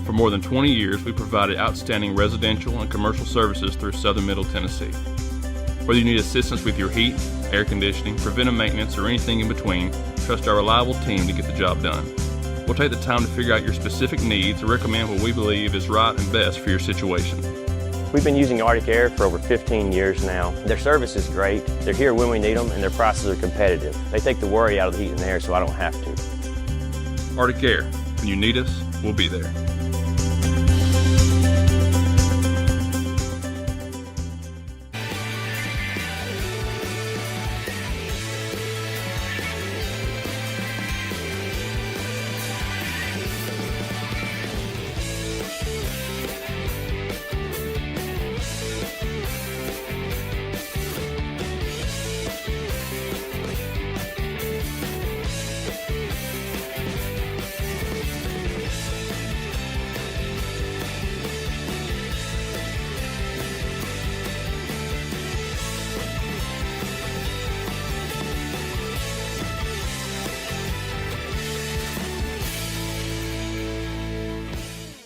For more than 20 years, we provided outstanding residential and commercial services through Southern Middle Tennessee. Whether you need assistance with your heat, air conditioning, preventive maintenance, or anything in between, trust our reliable team to get the job done. We'll take the time to figure out your specific needs and recommend what we believe is right and best for your situation. We've been using Arctic Air for over 15 years now. Their service is great, they're here when we need them, and their prices are competitive. They take the worry out of the heat and air so I don't have to. Arctic Air, when you need us, we'll be there.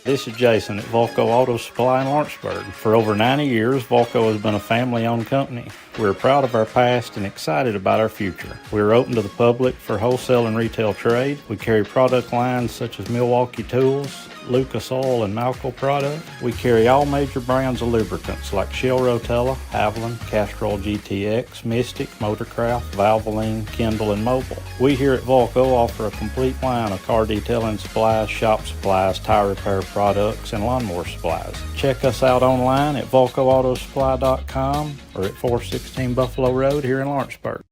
This is Jason at Volco Auto Supply in Lawrenceburg. For over 90 years, Volco has been a family-owned company. We're proud of our past and excited about our future. We're open to the public for wholesale and retail trade. We carry product lines such as Milwaukee Tools, Lucas Oil, and Malco products. We carry all major brands of lubricants like Shell Rotella, Haviland, Castrol GTX, Mystic, Motorcraft, Valvoline, Kindle, and Mobil. We here at Volco offer a complete line of car detailing supplies, shop supplies, tire repair products, and lawnmower supplies. Check us out online at VolcoAutosupply.com or at 416 Buffalo Road here in Lawrenceburg.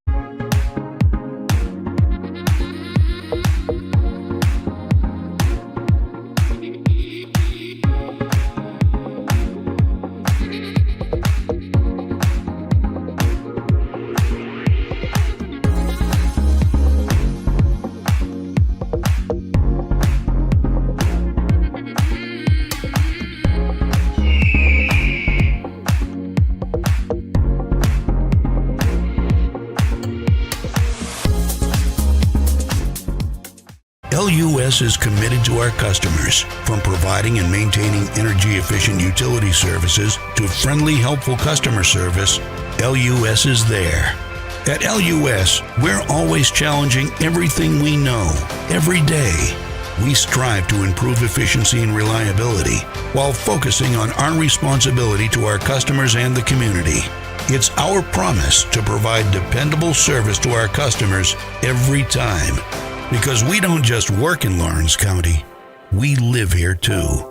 LUS is committed to our customers, from providing and maintaining energy-efficient utility services to friendly, helpful customer service. LUS is there. At LUS, we're always challenging everything we know, every day. We strive to improve efficiency and reliability while focusing on our responsibility to our customers and the community. It's our promise to provide dependable service to our customers every time. Because we don't just work in Lawrence County, we live here too.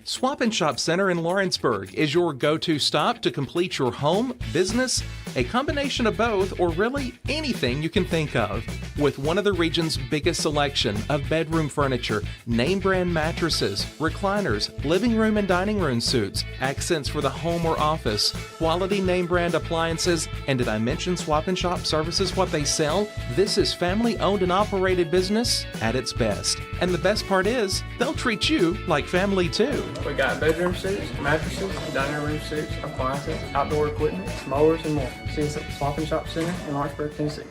Swap and Shop Center in Lawrenceburg is your go-to stop to complete your home, business, a combination of both, or really anything you can think of. With one of the region's biggest selection of bedroom furniture, name brand mattresses, recliners, living room and dining room suites, accents for the home or office, quality name brand appliances, and did I mention Swap and Shop services what they sell? This is family owned and operated business at its best. And the best part is, they'll treat you like family too. We got bedroom suites, mattresses, dining room suites, appliances, outdoor equipment, mowers, and more. See us at the Swap and Shop Center in Lawrenceburg, Tennessee.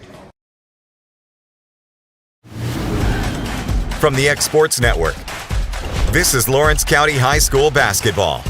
From the X Sports Network, this is Lawrence County High School basketball.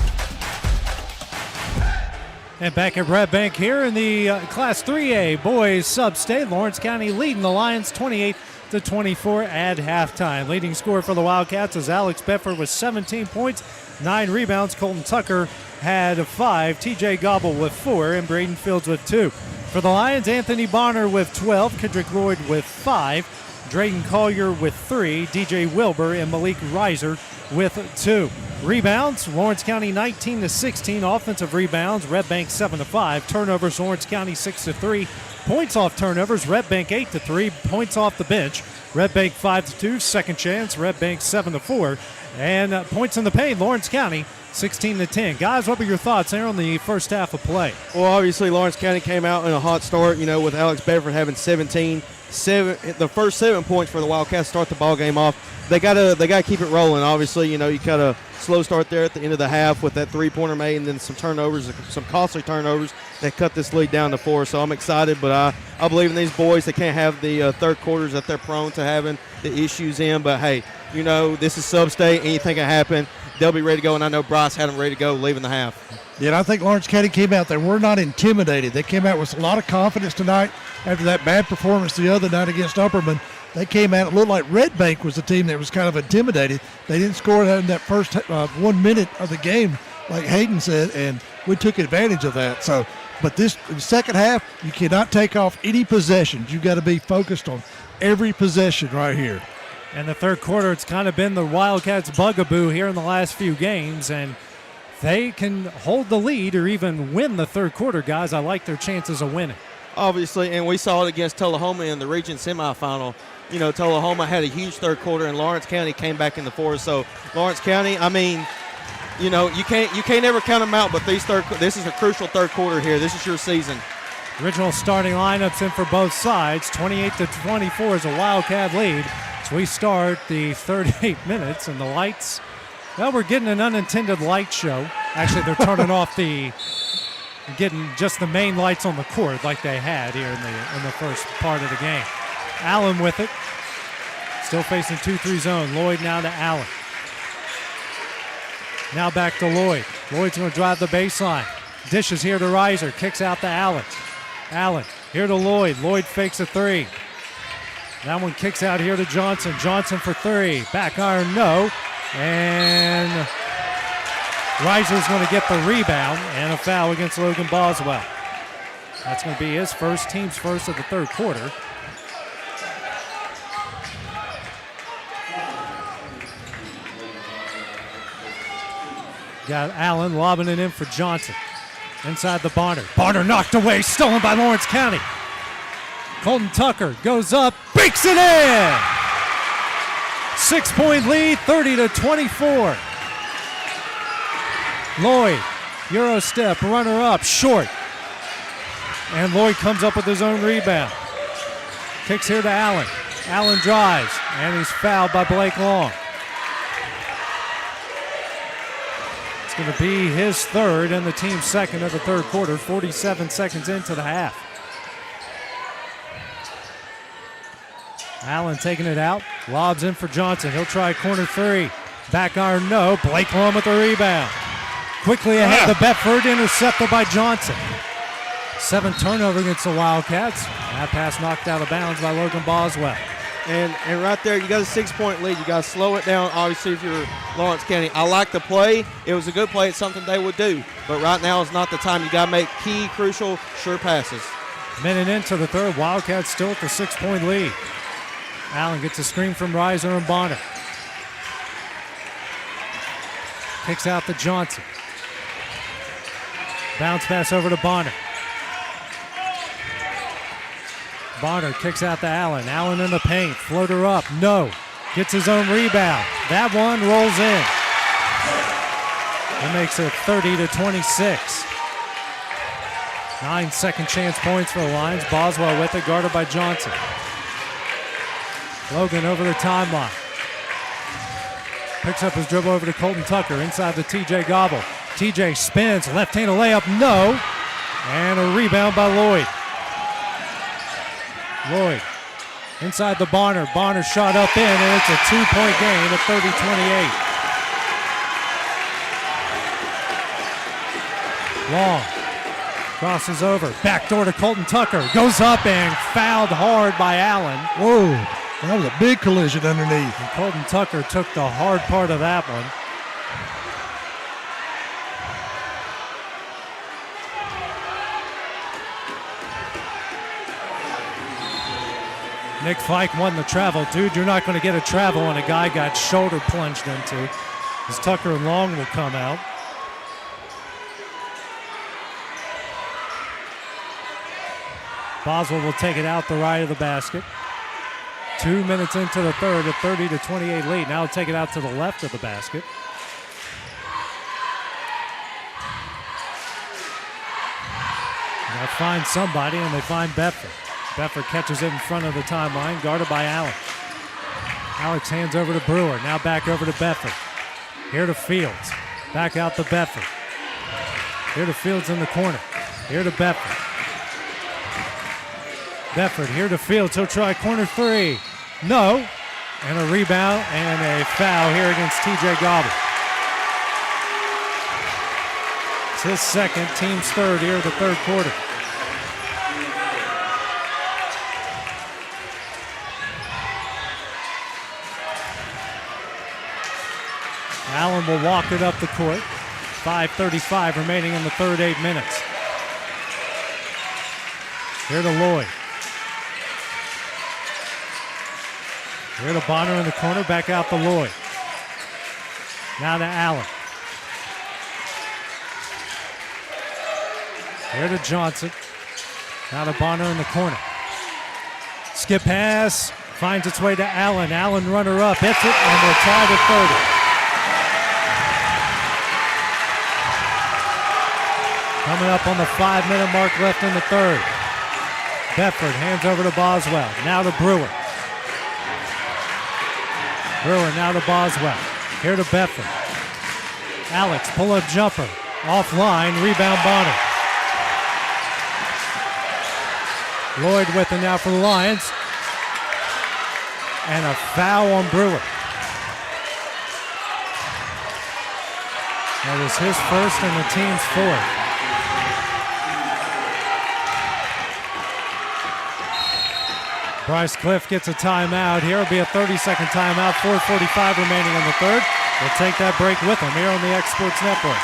And back at Red Bank here in the Class 3A boys sub-state, Lawrence County leading the Lions 28-24 at halftime. Leading scorer for the Wildcats is Alex Bedford with 17 points, 9 rebounds. Colton Tucker had 5, TJ Gobble with 4, and Braden Fields with 2. For the Lions, Anthony Bonner with 12, Kendrick Lloyd with 5, Drayden Collier with 3, DJ Wilbur and Malik Reiser with 2. Rebounds, Lawrence County 19-16. Offensive rebounds, Red Bank 7-5. Turnovers, Lawrence County 6-3. Points off turnovers, Red Bank 8-3. Points off the bench, Red Bank 5-2. Second chance, Red Bank 7-4. And points in the paint, Lawrence County 16-10. Guys, what were your thoughts there on the first half of play? Well, obviously Lawrence County came out in a hot start, with Alex Bedford having 17. The first 7 points for the Wildcats start the ball game off. They gotta keep it rolling. Obviously, you got a slow start there at the end of the half with that three-pointer made, and then some turnovers, some costly turnovers that cut this lead down to 4. So I'm excited, but I believe in these boys. They can't have the third quarters that they're prone to having the issues in. But hey, this is sub-state. Anything can happen. They'll be ready to go, and I know Bryce had them ready to go leaving the half. Yeah, and I think Lawrence County came out there. We're not intimidated. They came out with a lot of confidence tonight after that bad performance the other night against Upperman. They came out, it looked like Red Bank was the team that was kind of intimidated. They didn't score in that first 1 minute of the game, like Hayden said, and we took advantage of that. So, but this second half, you cannot take off any possessions. You've got to be focused on every possession right here. And the third quarter, it's kind of been the Wildcats' bugaboo here in the last few games, and they can hold the lead or even win the third quarter, guys. I like their chances of winning. Obviously, and we saw it against Tullahoma in the region semifinal. Tullahoma had a huge third quarter, and Lawrence County came back in the fourth. So Lawrence County, you can't ever count them out. But this is a crucial third quarter here. This is your season. Original starting lineups in for both sides. 28-24 is a Wildcat lead. So we start the 38 minutes, and the lights. Well, we're getting an unintended light show. Actually, they're turning off getting just the main lights on the court like they had here in the first part of the game. Allen with it. Still facing 2-3 zone. Lloyd now to Allen. Now back to Lloyd. Lloyd's going to drive the baseline. Dishes here to Reiser. Kicks out to Allen. Allen here to Lloyd. Lloyd fakes a three. That one kicks out here to Johnson. Johnson for three. Back iron, no. And Reiser's going to get the rebound and a foul against Logan Boswell. That's going to be his first, team's first of the third quarter. Got Allen lobbing it in for Johnson. Inside the Bonner. Bonner knocked away, stolen by Lawrence County. Colton Tucker goes up, breaks it in! 6-point lead, 30-24. Lloyd, Euro step, runner up, short. And Lloyd comes up with his own rebound. Kicks here to Allen. Allen drives, and he's fouled by Blake Long. It's going to be his third and the team's second of the third quarter, 47 seconds into the half. Allen taking it out, lobs in for Johnson. He'll try corner three. Back iron, no. Blake Long with the rebound. Quickly ahead to Bedford, intercepted by Johnson. 7 turnover against the Wildcats. That pass knocked out of bounds by Logan Boswell. And right there, you got a 6-point lead. You got to slow it down, obviously, if you're Lawrence County. I like the play. It was a good play. It's something they would do. But right now is not the time. You got to make key, crucial, sure passes. Minute into the third, Wildcats still at the 6-point lead. Allen gets a screen from Reiser and Bonner. Kicks out to Johnson. Bounce pass over to Bonner. Bonner kicks out to Allen. Allen in the paint. Floater up. No. Gets his own rebound. That one rolls in. It makes it 30-26. 9 second chance points for the Lions. Boswell with it, guarded by Johnson. Logan over the timeline. Picks up his dribble over to Colton Tucker. Inside to TJ Gobble. TJ spins. Left-handed layup. No. And a rebound by Lloyd. Lloyd inside the Bonner. Bonner shot up in, and it's a 2-point game at 30-28. Long crosses over. Backdoor to Colton Tucker. Goes up and fouled hard by Allen. Whoa, that was a big collision underneath. And Colton Tucker took the hard part of that one. Nick Fike won the travel. Dude, you're not going to get a travel when a guy got shoulder plunged into. As Tucker and Long will come out. Boswell will take it out the right of the basket. 2 minutes into the third, a 30-28 lead. Now he'll take it out to the left of the basket. They'll find somebody, and they find Bedford. Bedford catches it in front of the timeline, guarded by Allen. Alex hands over to Brewer, now back over to Bedford. Here to Fields, back out to Bedford. Here to Fields in the corner, here to Bedford. Bedford here to Fields, he'll try corner three. No, and a rebound and a foul here against TJ Gobble. It's his second, team's third here in the third quarter. Allen will walk it up the court. 5:35 remaining in the third 8 minutes. Here to Lloyd. Here to Bonner in the corner, back out to Lloyd. Now to Allen. Here to Johnson. Now to Bonner in the corner. Skip pass, finds its way to Allen. Allen runner up, hits it, and we're tied at 30. Coming up on the 5-minute mark left in the third. Bedford hands over to Boswell. Now to Brewer. Brewer now to Boswell. Here to Bedford. Alex, pull-up jumper. Offline, rebound Bonner. Lloyd with it now for the Lions. And a foul on Brewer. That was his first and the team's fourth. Bryce Cliff gets a timeout. Here will be a 30-second timeout, 4:45 remaining in the third. We'll take that break with them here on the X Sports Network.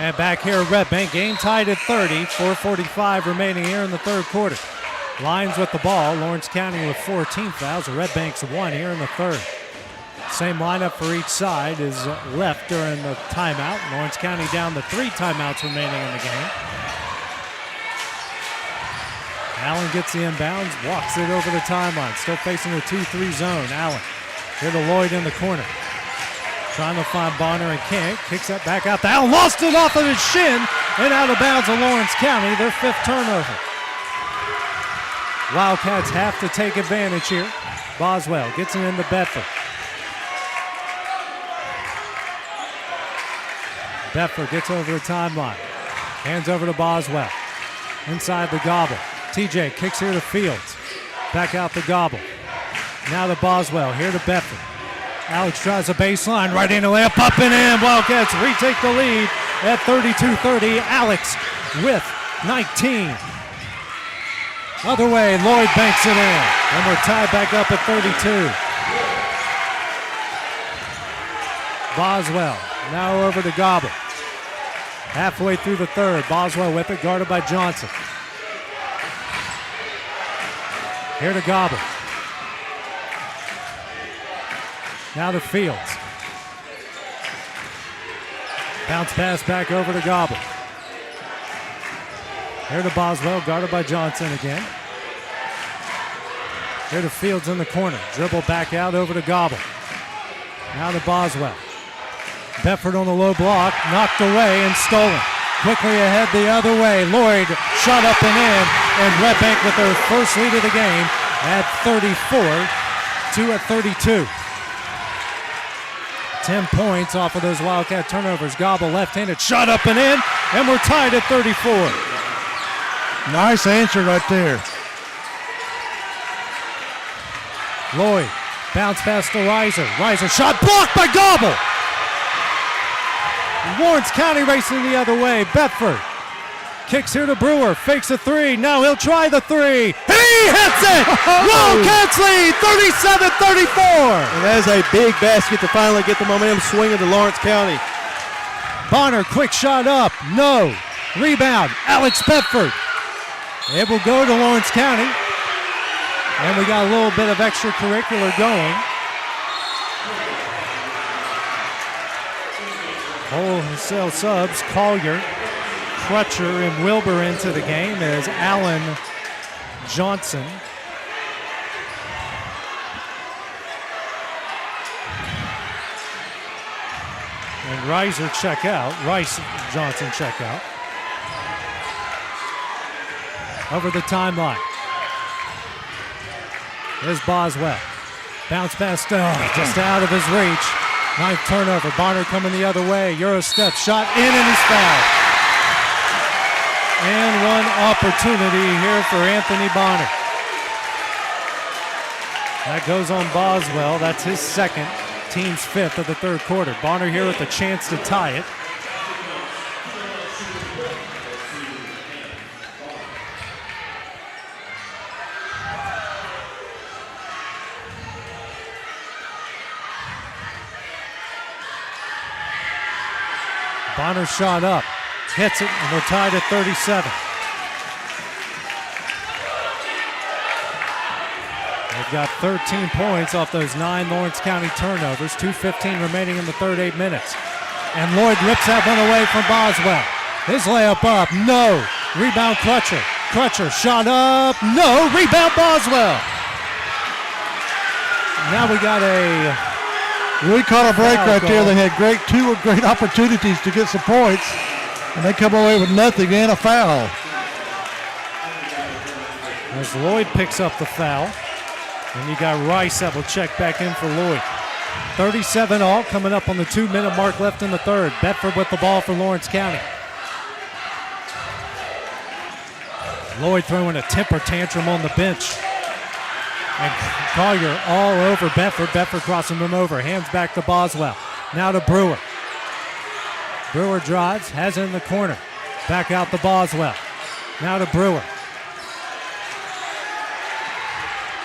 And back here at Red Bank, game tied at 30, 4:45 remaining here in the third quarter. Lions with the ball, Lawrence County with 14 fouls, the Red Banks 1 here in the third. Same lineup for each side is left during the timeout. Lawrence County down to 3 timeouts remaining in the game. Allen gets the inbounds, walks it over the timeline, still facing the 2-3 zone. Allen here to Lloyd in the corner. Trying to find Bonner and can't. Kicks that back out to Allen. Lost it off of his shin and out of bounds of Lawrence County. Their 5th turnover. Wildcats have to take advantage here. Boswell gets it into Bedford. Bedford gets over the timeline. Hands over to Boswell. Inside the gobble. TJ kicks here to Fields. Back out the gobble. Now to Boswell. Here to Bedford. Alex tries a baseline, right in the layup, up and in. Wildcats retake the lead at 32-30. Alex with 19. Other way, Lloyd banks it in. And we're tied back up at 32. Boswell now over to Gobble. Halfway through the third, Boswell with it, guarded by Johnson. Here to Gobble. Now to Fields. Bounce pass back over to Gobble. Here to Boswell, guarded by Johnson again. Here to Fields in the corner. Dribble back out over to Gobble. Now to Boswell. Bedford on the low block, knocked away and stolen. Quickly ahead the other way. Lloyd shot up and in, and Red Bank with their first lead of the game at 34 at 32. 10 points off of those Wildcat turnovers. Gobble left-handed shot up and in, and we're tied at 34. Nice answer right there. Lloyd, bounce pass to Reiser. Reiser shot blocked by Gobble. Lawrence County racing the other way. Bedford kicks here to Brewer, fakes a 3. Now he'll try the 3. He hits it! Wildcats lead 37-34. And that is a big basket to finally get the momentum swinging to Lawrence County. Bonner, quick shot up. No. Rebound, Alex Bedford. It will go to Lawrence County. And we got a little bit of extracurricular going. Wholesale subs, Collier, Crutcher, and Wilbur into the game as Allen, Johnson, and Reiser check out. Johnson check out. Over the timeline. There's Boswell. Bounce pass, just out of his reach. 9th turnover. Bonner coming the other way. Euro step shot in and he's fouled. And one opportunity here for Anthony Bonner. That goes on Boswell. That's his second. Team's 5th of the third quarter. Bonner here with a chance to tie it. Bonner shot up, hits it, and we're tied at 37. They've got 13 points off those 9 Lawrence County turnovers, 2:15 remaining in the third 8 minutes. And Lloyd rips that one away from Boswell. His layup up, no. Rebound Crutcher. Crutcher shot up, no. Rebound Boswell. Now we got a We caught a break right there. They had two great opportunities to get some points, and they come away with nothing and a foul. As Lloyd picks up the foul, and you got Rice that will check back in for Lloyd. 37 all, coming up on the 2-minute mark left in the third. Bedford with the ball for Lawrence County. Lloyd throwing a temper tantrum on the bench. And Collier all over Bedford. Bedford crossing him over. Hands back to Boswell. Now to Brewer. Brewer drives, has it in the corner. Back out to Boswell. Now to Brewer.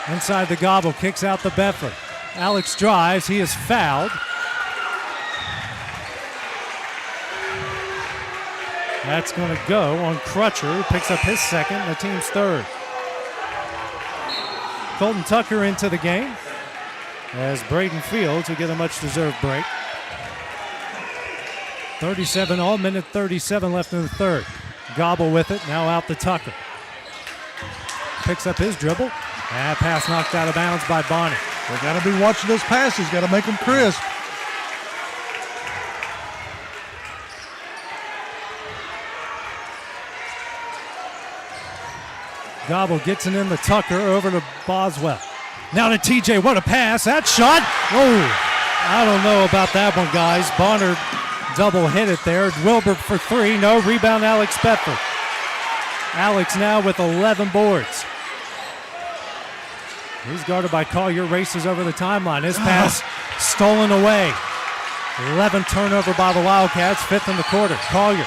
Inside the Gobble, kicks out to Bedford. Alex drives, he is fouled. That's going to go on Crutcher, who picks up his second, the team's third. Colton Tucker into the game as Braden Fields will get a much-deserved break. 37 all, minute 37 left in the third. Gobble with it, now out to Tucker. Picks up his dribble. And pass knocked out of bounds by Bonner. They got to be watching those passes, got to make them crisp. Gobble gets it in the Tucker over to Boswell. Now to TJ, what a pass, that shot. Oh, I don't know about that one, guys. Bonner double hit it there. Wilbur for three, no rebound, Alex Bedford. Alex now with 11 boards. He's guarded by Collier, races over the timeline. His pass stolen away. 11th turnover by the Wildcats, 5th in the quarter. Collier,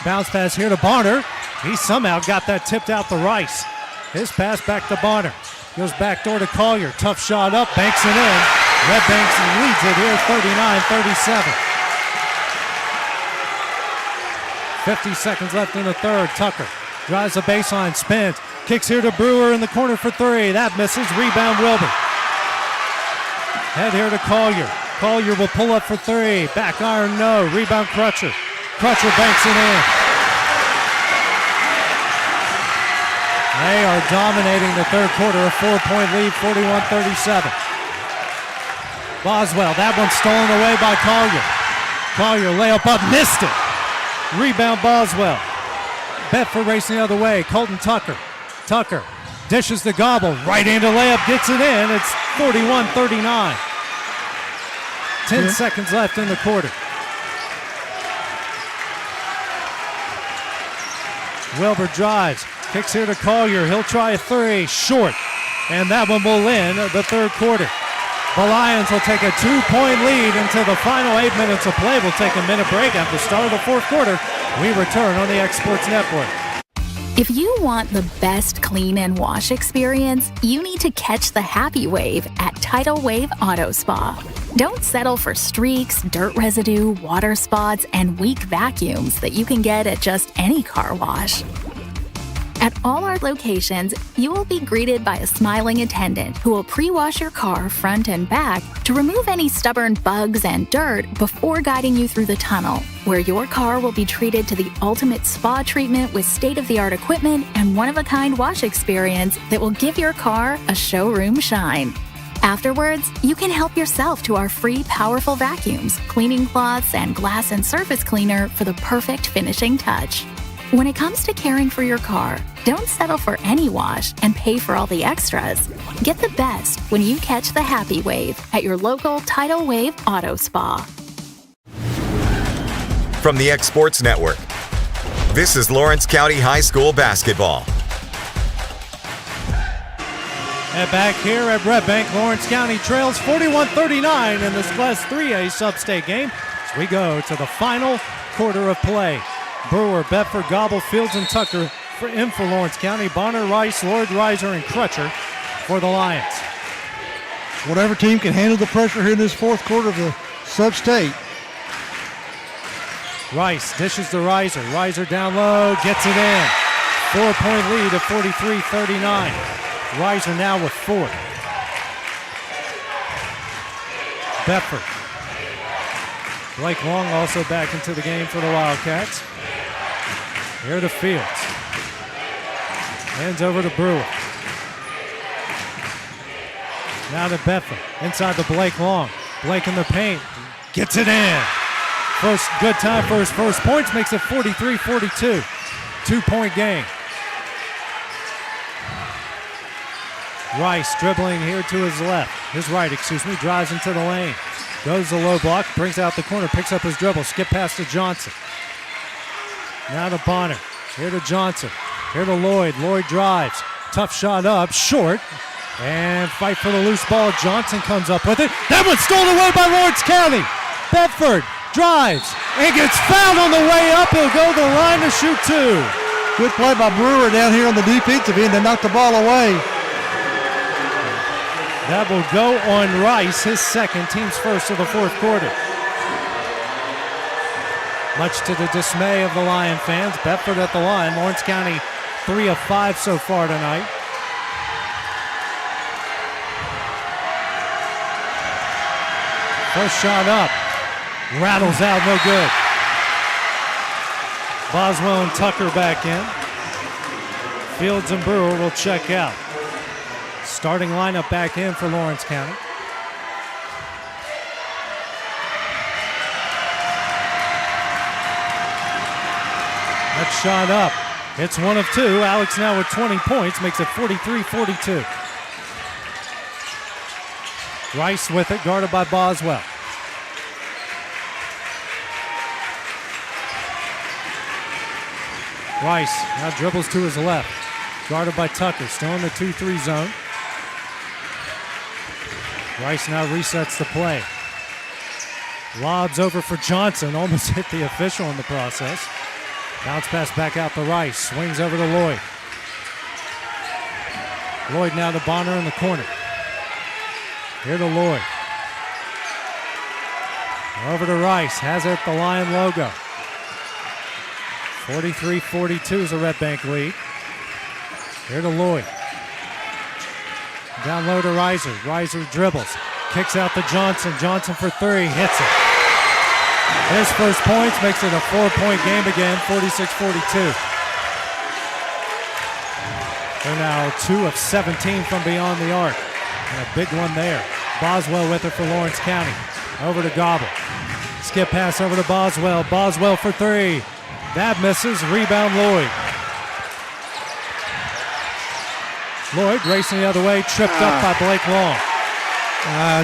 bounce pass here to Bonner. He somehow got that tipped out to Rice. His pass back to Bonner. Goes back door to Collier. Tough shot up, banks it in. Red Banks leads it here, 39-37. 50 seconds left in the third. Tucker drives the baseline, spins. Kicks here to Brewer in the corner for three. That misses. Rebound Wilbur. Head here to Collier. Collier will pull up for three. Back iron, no. Rebound Crutcher. Crutcher banks it in. They are dominating the third quarter. A 4-point lead, 41-37. Boswell, that one stolen away by Collier. Collier layup up, missed it. Rebound Boswell. Bedford racing the other way. Colton Tucker. Tucker dishes the Gobble. Right into layup, gets it in. It's 41-39. 10 seconds left in the quarter. Wilbur drives. Kicks here to Collier. He'll try a three. Short. And that one will end the third quarter. The Lions will take a 2-point lead until the final 8 minutes of play. We'll take a minute break at the start of the fourth quarter. We return on the X Sports Network. If you want the best clean and wash experience, you need to catch the happy wave at Tidal Wave Auto Spa. Don't settle for streaks, dirt residue, water spots, and weak vacuums that you can get at just any car wash. At all our locations, you will be greeted by a smiling attendant who will pre-wash your car front and back to remove any stubborn bugs and dirt before guiding you through the tunnel, where your car will be treated to the ultimate spa treatment with state-of-the-art equipment and one-of-a-kind wash experience that will give your car a showroom shine. Afterwards, you can help yourself to our free powerful vacuums, cleaning cloths, and glass and surface cleaner for the perfect finishing touch. When it comes to caring for your car, don't settle for any wash and pay for all the extras. Get the best when you catch the happy wave at your local Tidal Wave Auto Spa. From the X Sports Network, this is Lawrence County High School basketball. And back here at Red Bank, Lawrence County trails 41-39 in this Class 3A sub-state game as we go to the final quarter of play. Brewer, Bedford, Gobble, Fields, and Tucker in for Lawrence County. Bonner, Rice, Lloyd, Reiser, and Crutcher for the Lions. Whatever team can handle the pressure here in this fourth quarter of the sub-state. Rice dishes to Reiser. Reiser down low, gets it in. 4-point lead at 43-39. Reiser now with 4. Bedford. Blake Long also back into the game for the Wildcats. Here to Fields. Hands over to Brewer. Now to Bedford. Inside to Blake Long. Blake in the paint. Gets it in. First good time for his first points. Makes it 43-42. 2-point game. Rice dribbling here to his left. His right, drives into the lane. Goes the low block, brings out the corner, picks up his dribble, skip pass to Johnson. Now to Bonner. Here to Johnson. Here to Lloyd. Lloyd drives. Tough shot up, short. And fight for the loose ball. Johnson comes up with it. That one's stolen away by Lawrence County. Bedford drives and gets fouled on the way up. He'll go to the line to shoot two. Good play by Brewer down here on the defensive end to knock the ball away. That will go on Rice, his second, team's first of the fourth quarter. Much to the dismay of the Lion fans, Bedford at the line. Lawrence County 3 of 5 so far tonight. First shot up, rattles out, no good. Boswell and Tucker back in. Fields and Brewer will check out. Starting lineup back in for Lawrence County. Next shot up. It's 1 of 2. Alex now with 20 points, makes it 43-42. Rice with it, guarded by Boswell. Rice now dribbles to his left, guarded by Tucker, still in the 2-3 zone. Rice now resets the play. Lobs over for Johnson, almost hit the official in the process. Bounce pass back out to Rice, swings over to Lloyd. Lloyd now to Bonner in the corner. Here to Lloyd. Over to Rice, has it the Lion logo. 43-42 is a Red Bank lead. Here to Lloyd. Down low to Reiser. Reiser dribbles. Kicks out to Johnson. Johnson for 3. Hits it. His first points makes it a 4-point game again, 46-42. They're now 2 of 17 from beyond the arc. And a big one there. Boswell with it for Lawrence County. Over to Gobble. Skip pass over to Boswell. Boswell for 3. That misses. Rebound Lloyd. Lloyd racing the other way, tripped up by Blake Long.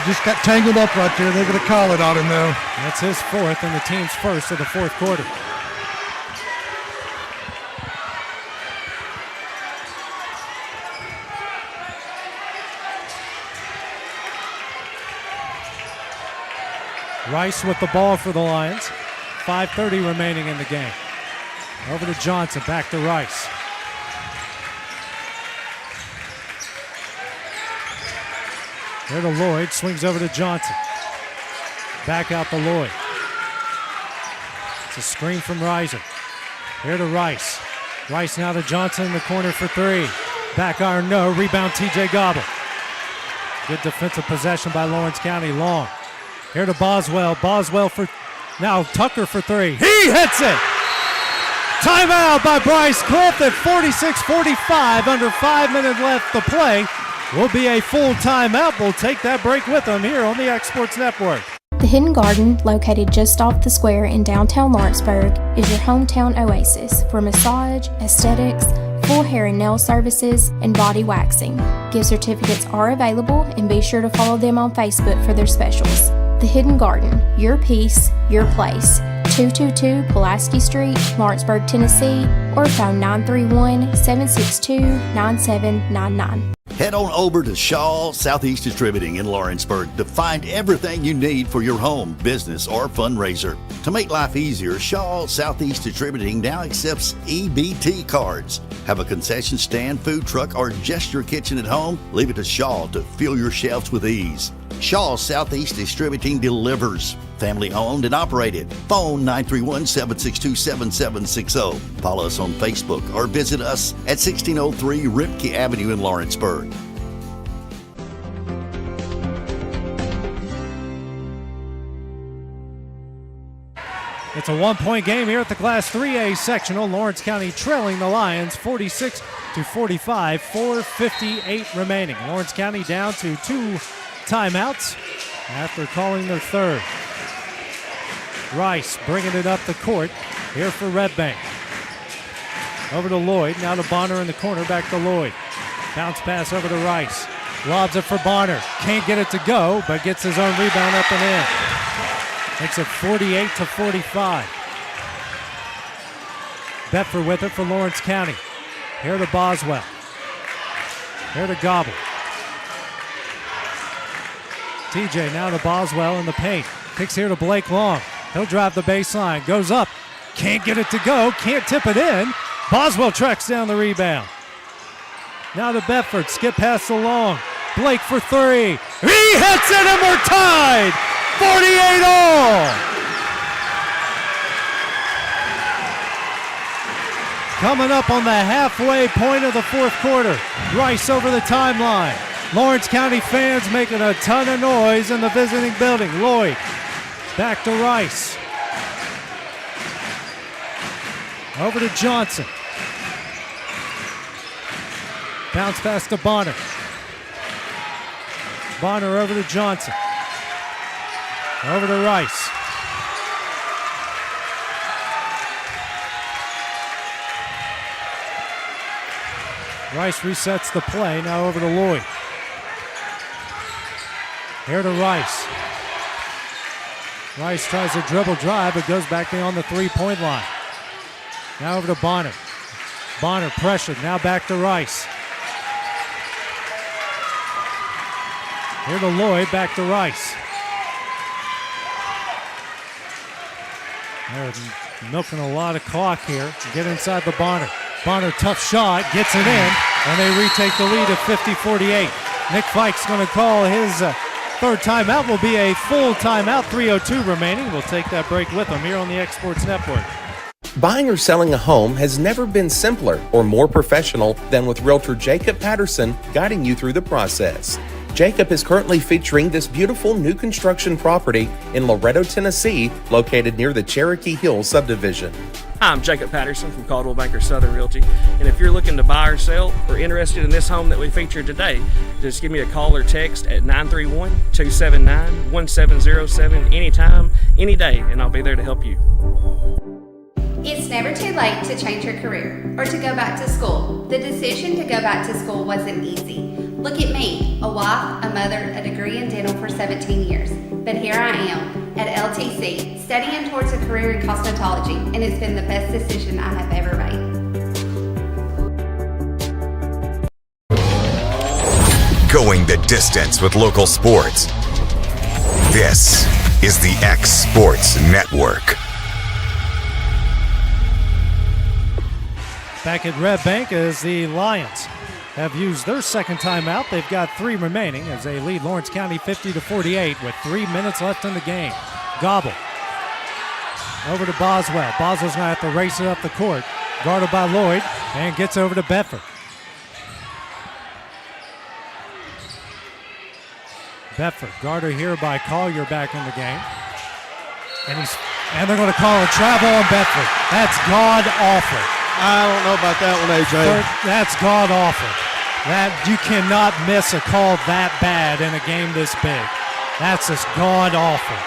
Just got tangled up right there. They're going to call it on him though. That's his fourth and the team's first of the fourth quarter. Rice with the ball for the Lions. 5:30 remaining in the game. Over to Johnson, back to Rice. Here to Lloyd, swings over to Johnson. Back out to Lloyd. It's a screen from Reiser. Here to Rice. Rice now to Johnson in the corner for 3. Back iron, no. Rebound TJ Gobble. Good defensive possession by Lawrence County. Long. Here to Boswell. Boswell for, now Tucker for 3. He hits it! Timeout by Bryce Cliff at 46-45. Under 5 minutes left to play. Will be a full timeout. We'll take that break with them here on the X Sports Network. The Hidden Garden, located just off the square in downtown Lawrenceburg, is your hometown oasis for massage, aesthetics, full hair and nail services, and body waxing. Gift certificates are available, and be sure to follow them on Facebook for their specials. The Hidden Garden, your peace, your place. 222 Pulaski Street, Lawrenceburg, Tennessee, or phone 931-762-9799. Head on over to Shaw Southeast Distributing in Lawrenceburg to find everything you need for your home, business, or fundraiser. To make life easier, Shaw Southeast Distributing now accepts EBT cards. Have a concession stand, food truck, or just your kitchen at home? Leave it to Shaw to fill your shelves with ease. Shaw Southeast Distributing delivers. Family owned and operated. Phone 931-762-7760. Follow us on Facebook or visit us at 1603 Ripke Avenue in Lawrenceburg. It's a 1-point game here at the Class 3A sectional. Lawrence County trailing the Lions 46-45, 4:58 remaining. Lawrence County down to 2 timeouts. after calling their third. Rice bringing it up the court here for Red Bank. Over to Lloyd, now to Bonner in the corner, back to Lloyd. Bounce pass over to Rice. Lobs it for Bonner. Can't get it to go, but gets his own rebound up and in. Makes it 48-45. Bedford with it for Lawrence County. Here to Boswell. Here to Gobble. TJ now to Boswell in the paint. Kicks here to Blake Long. He'll drive the baseline. Goes up. Can't get it to go. Can't tip it in. Boswell tracks down the rebound. Now to Bedford. Skip past the Long. Blake for three. He hits it and we're tied. 48 all. Coming up on the halfway point of the fourth quarter. Rice over the timeline. Lawrence County fans making a ton of noise in the visiting building. Lloyd back to Rice. Over to Johnson. Bounce pass to Bonner. Bonner over to Johnson. Over to Rice. Rice resets the play. Now over to Lloyd. Here to Rice. Rice tries a dribble drive, but goes back beyond the three-point line. Now over to Bonner. Bonner pressured. Now back to Rice. Here to Lloyd. Back to Rice. They're milking a lot of clock here. Get inside the Bonner. Bonner, tough shot, gets it in, and they retake the lead at 50-48. Nick Fike's going to call his third timeout. Will be a full timeout, 3:02 remaining. We'll take that break with them here on the Exports Network. Buying or selling a home has never been simpler or more professional than with Realtor Jacob Patterson guiding you through the process. Jacob is currently featuring this beautiful new construction property in Loretto, Tennessee, located near the Cherokee Hill subdivision. Hi, I'm Jacob Patterson from Caldwell Banker Southern Realty, and if you're looking to buy or sell or interested in this home that we featured today, just give me a call or text at 931-279-1707 anytime, any day, and I'll be there to help you. It's never too late to change your career or to go back to school. The decision to go back to school wasn't easy. Look at me, a wife, a mother, a degree in dental for 17 years. But here I am at LTC, studying towards a career in cosmetology, and it's been the best decision I have ever made. Going the distance with local sports. This is the X Sports Network. Back at Red Bank as the Lions have used their second timeout. They've got 3 remaining as they lead Lawrence County 50-48 with 3 minutes left in the game. Gobble. Over to Boswell. Boswell's going to have to race it up the court. Guarded by Lloyd and gets over to Bedford. Bedford guarded here by Collier back in the game. And they're going to call a travel on Bedford. That's god-awful. I don't know about that one, AJ. That's god-awful. That you cannot miss a call that bad in a game this big. That's just god-awful.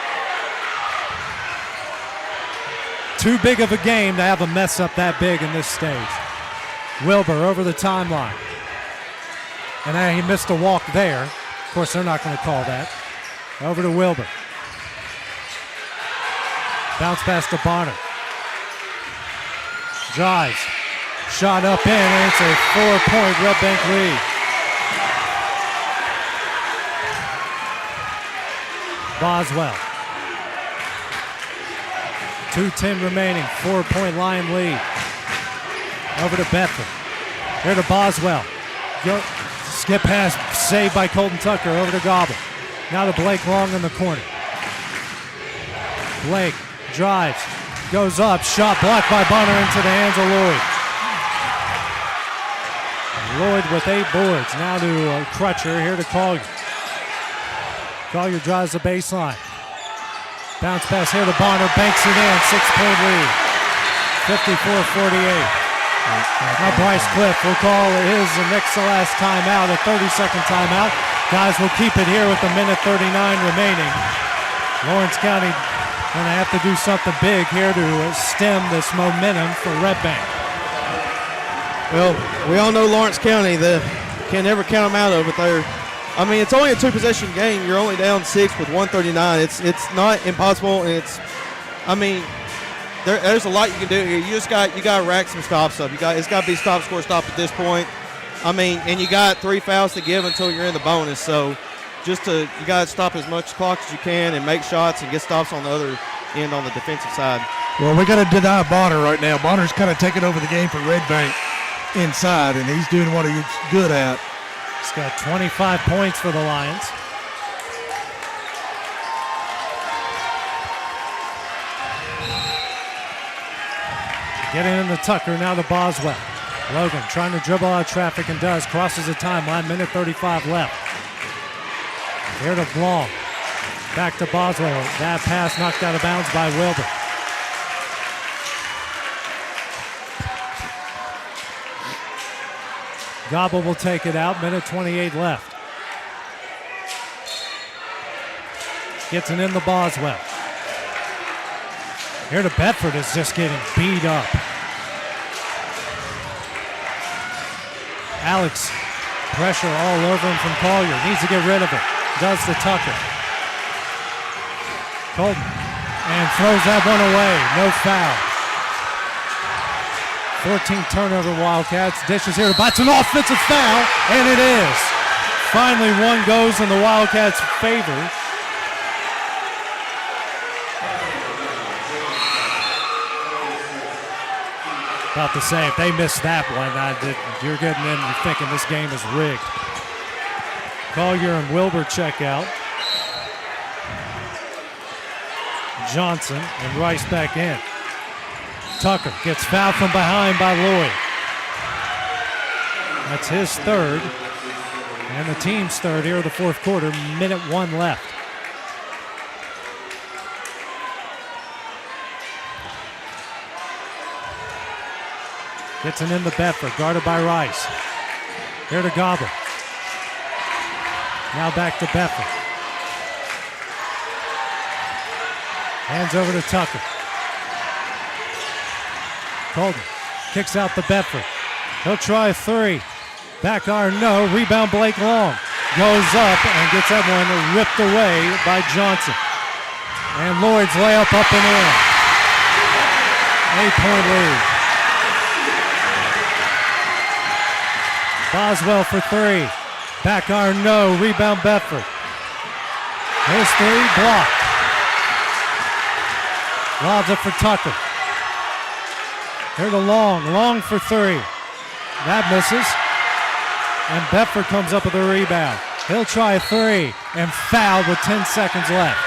Too big of a game to have a mess up that big in this stage. Wilbur over the timeline. And then he missed a walk there. Of course, they're not going to call that. Over to Wilbur. Bounce pass to Bonner. Drives. Shot up in, and it's a 4-point Red Bank lead. Boswell. 2:10 remaining, 4-point Lion lead. Over to Bedford. Here to Boswell. Skip pass, saved by Colton Tucker. Over to Gobble. Now to Blake Long in the corner. Blake drives, goes up, shot blocked by Bonner into the hands of Lloyd. Lloyd with 8 boards. Now to Crutcher, here to Collier. Collier drives the baseline. Bounce pass here to Bonner, banks it in, 6-point lead. 54-48. Now Bryce Cliff will call his next to last timeout, a 30-second timeout. Guys will keep it here with a minute 39 remaining. Lawrence County going to have to do something big here to stem this momentum for Red Bank. Well, we all know Lawrence County, can't never count them out over there. I mean, it's only a two-possession game. You're only down 6 with 1:39. It's not impossible, and there's a lot you can do here. You got to rack some stops up. It's got to be stop, score, stop at this point. I mean, and you got 3 fouls to give until you're in the bonus. So you got to stop as much clock as you can and make shots and get stops on the other end on the defensive side. Well, we got to deny Bonner right now. Bonner's kind of taking over the game for Red Bank inside, and he's doing what he's good at. He's got 25 points for the Lions. Getting into Tucker, now to Boswell. Logan trying to dribble out traffic and does. Crosses the timeline, minute 35 left. Here to Blanc. Back to Boswell. That pass knocked out of bounds by Wilbur. Gobble will take it out, minute 28 left. Gets it into Boswell. Here to Bedford is just getting beat up. Alex, pressure all over him from Collier. Needs to get rid of it. Does to Tucker. Colton. And throws that one away. No foul. 14 turnover Wildcats. Dishes here to Butts. An offensive foul. And it is. Finally one goes in the Wildcats' favor. About to say, if they miss that one, you're getting in and thinking this game is rigged. Collier and Wilbur check out. Johnson and Rice back in. Tucker gets fouled from behind by Lloyd. That's his third. And the team's third here in the fourth quarter. Minute 1 left. Gets it into Bedford, guarded by Rice. Here to Gobble. Now back to Bedford. Hands over to Tucker. Colton kicks out to Bedford. He'll try a 3. Back iron, no. Rebound Blake Long. Goes up and gets that one ripped away by Johnson. And Lloyd's layup up and in. 8-point lead. Boswell for 3. Back iron, no. Rebound Bedford. His 3 blocked. Lobs it for Tucker. Here to Long. Long for 3. That misses. And Bedford comes up with a rebound. He'll try a 3 and fouled with 10 seconds left.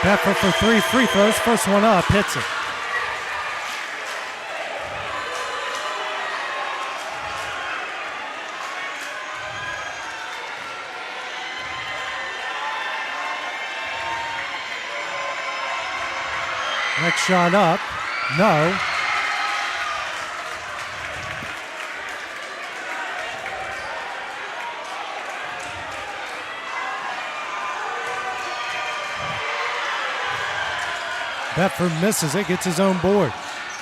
Bedford for 3 free throws. First one up, hits it. Next shot up, no. Bedford misses it, gets his own board.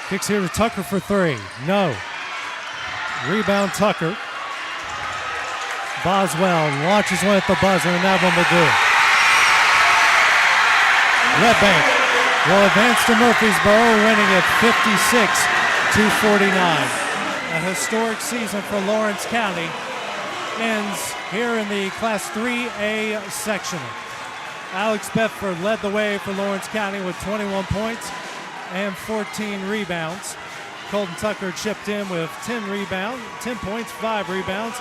Kicks here to Tucker for 3. No. Rebound Tucker. Boswell launches one at the buzzer, and that one will do it. Red Bank will advance to Murfreesboro, winning at 56-49. A historic season for Lawrence County ends here in the Class 3A sectional. Alex Bedford led the way for Lawrence County with 21 points and 14 rebounds. Colton Tucker chipped in with 10 points, 5 rebounds.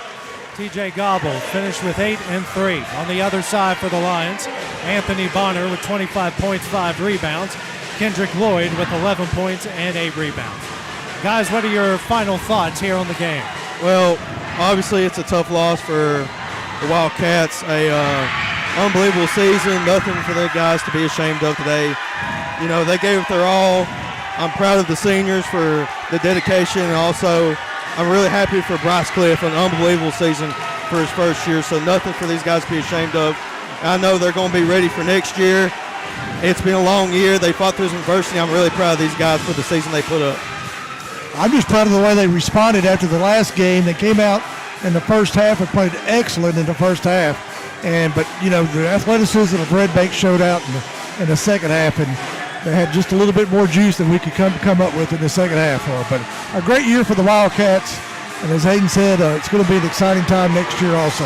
TJ Gobble finished with 8 and 3. On the other side for the Lions, Anthony Bonner with 25 points, 5 rebounds. Kendrick Lloyd with 11 points and 8 rebounds. Guys, what are your final thoughts here on the game? Well, obviously it's a tough loss for the Wildcats. Unbelievable season, nothing for the guys to be ashamed of today. You know, they gave it their all. I'm proud of the seniors for the dedication, and also I'm really happy for Bryce Cliff, an unbelievable season for his first year, so nothing for these guys to be ashamed of. I know they're going to be ready for next year. It's been a long year. They fought through some adversity. I'm really proud of these guys for the season they put up. I'm just proud of the way they responded after the last game. They came out in the first half and played excellent in the first half. But you know, the athleticism of Red Bank showed out in the second half, and they had just a little bit more juice than we could come up with in the second half. But a great year for the Wildcats, and as Hayden said, it's going to be an exciting time next year also.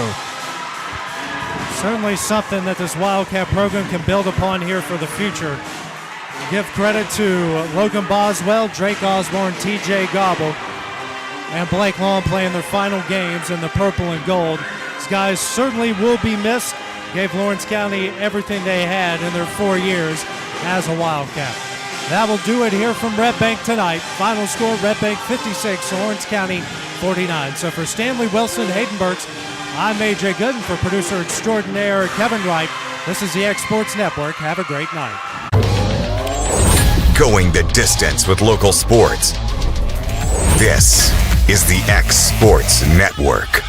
Certainly something that this Wildcat program can build upon here for the future. Give credit to Logan Boswell, Drake Osborne, TJ Gobble, and Blake Long playing their final games in the purple and gold. These guys certainly will be missed. Gave Lawrence County everything they had in their 4 years as a Wildcat. That will do it here from Red Bank tonight. Final score, Red Bank 56, Lawrence County 49. So for Stanley Wilson, Hayden Burks, I'm AJ Gooden. For producer extraordinaire Kevin Wright, this is the X Sports Network. Have a great night. Going the distance with local sports. This is the X Sports Network.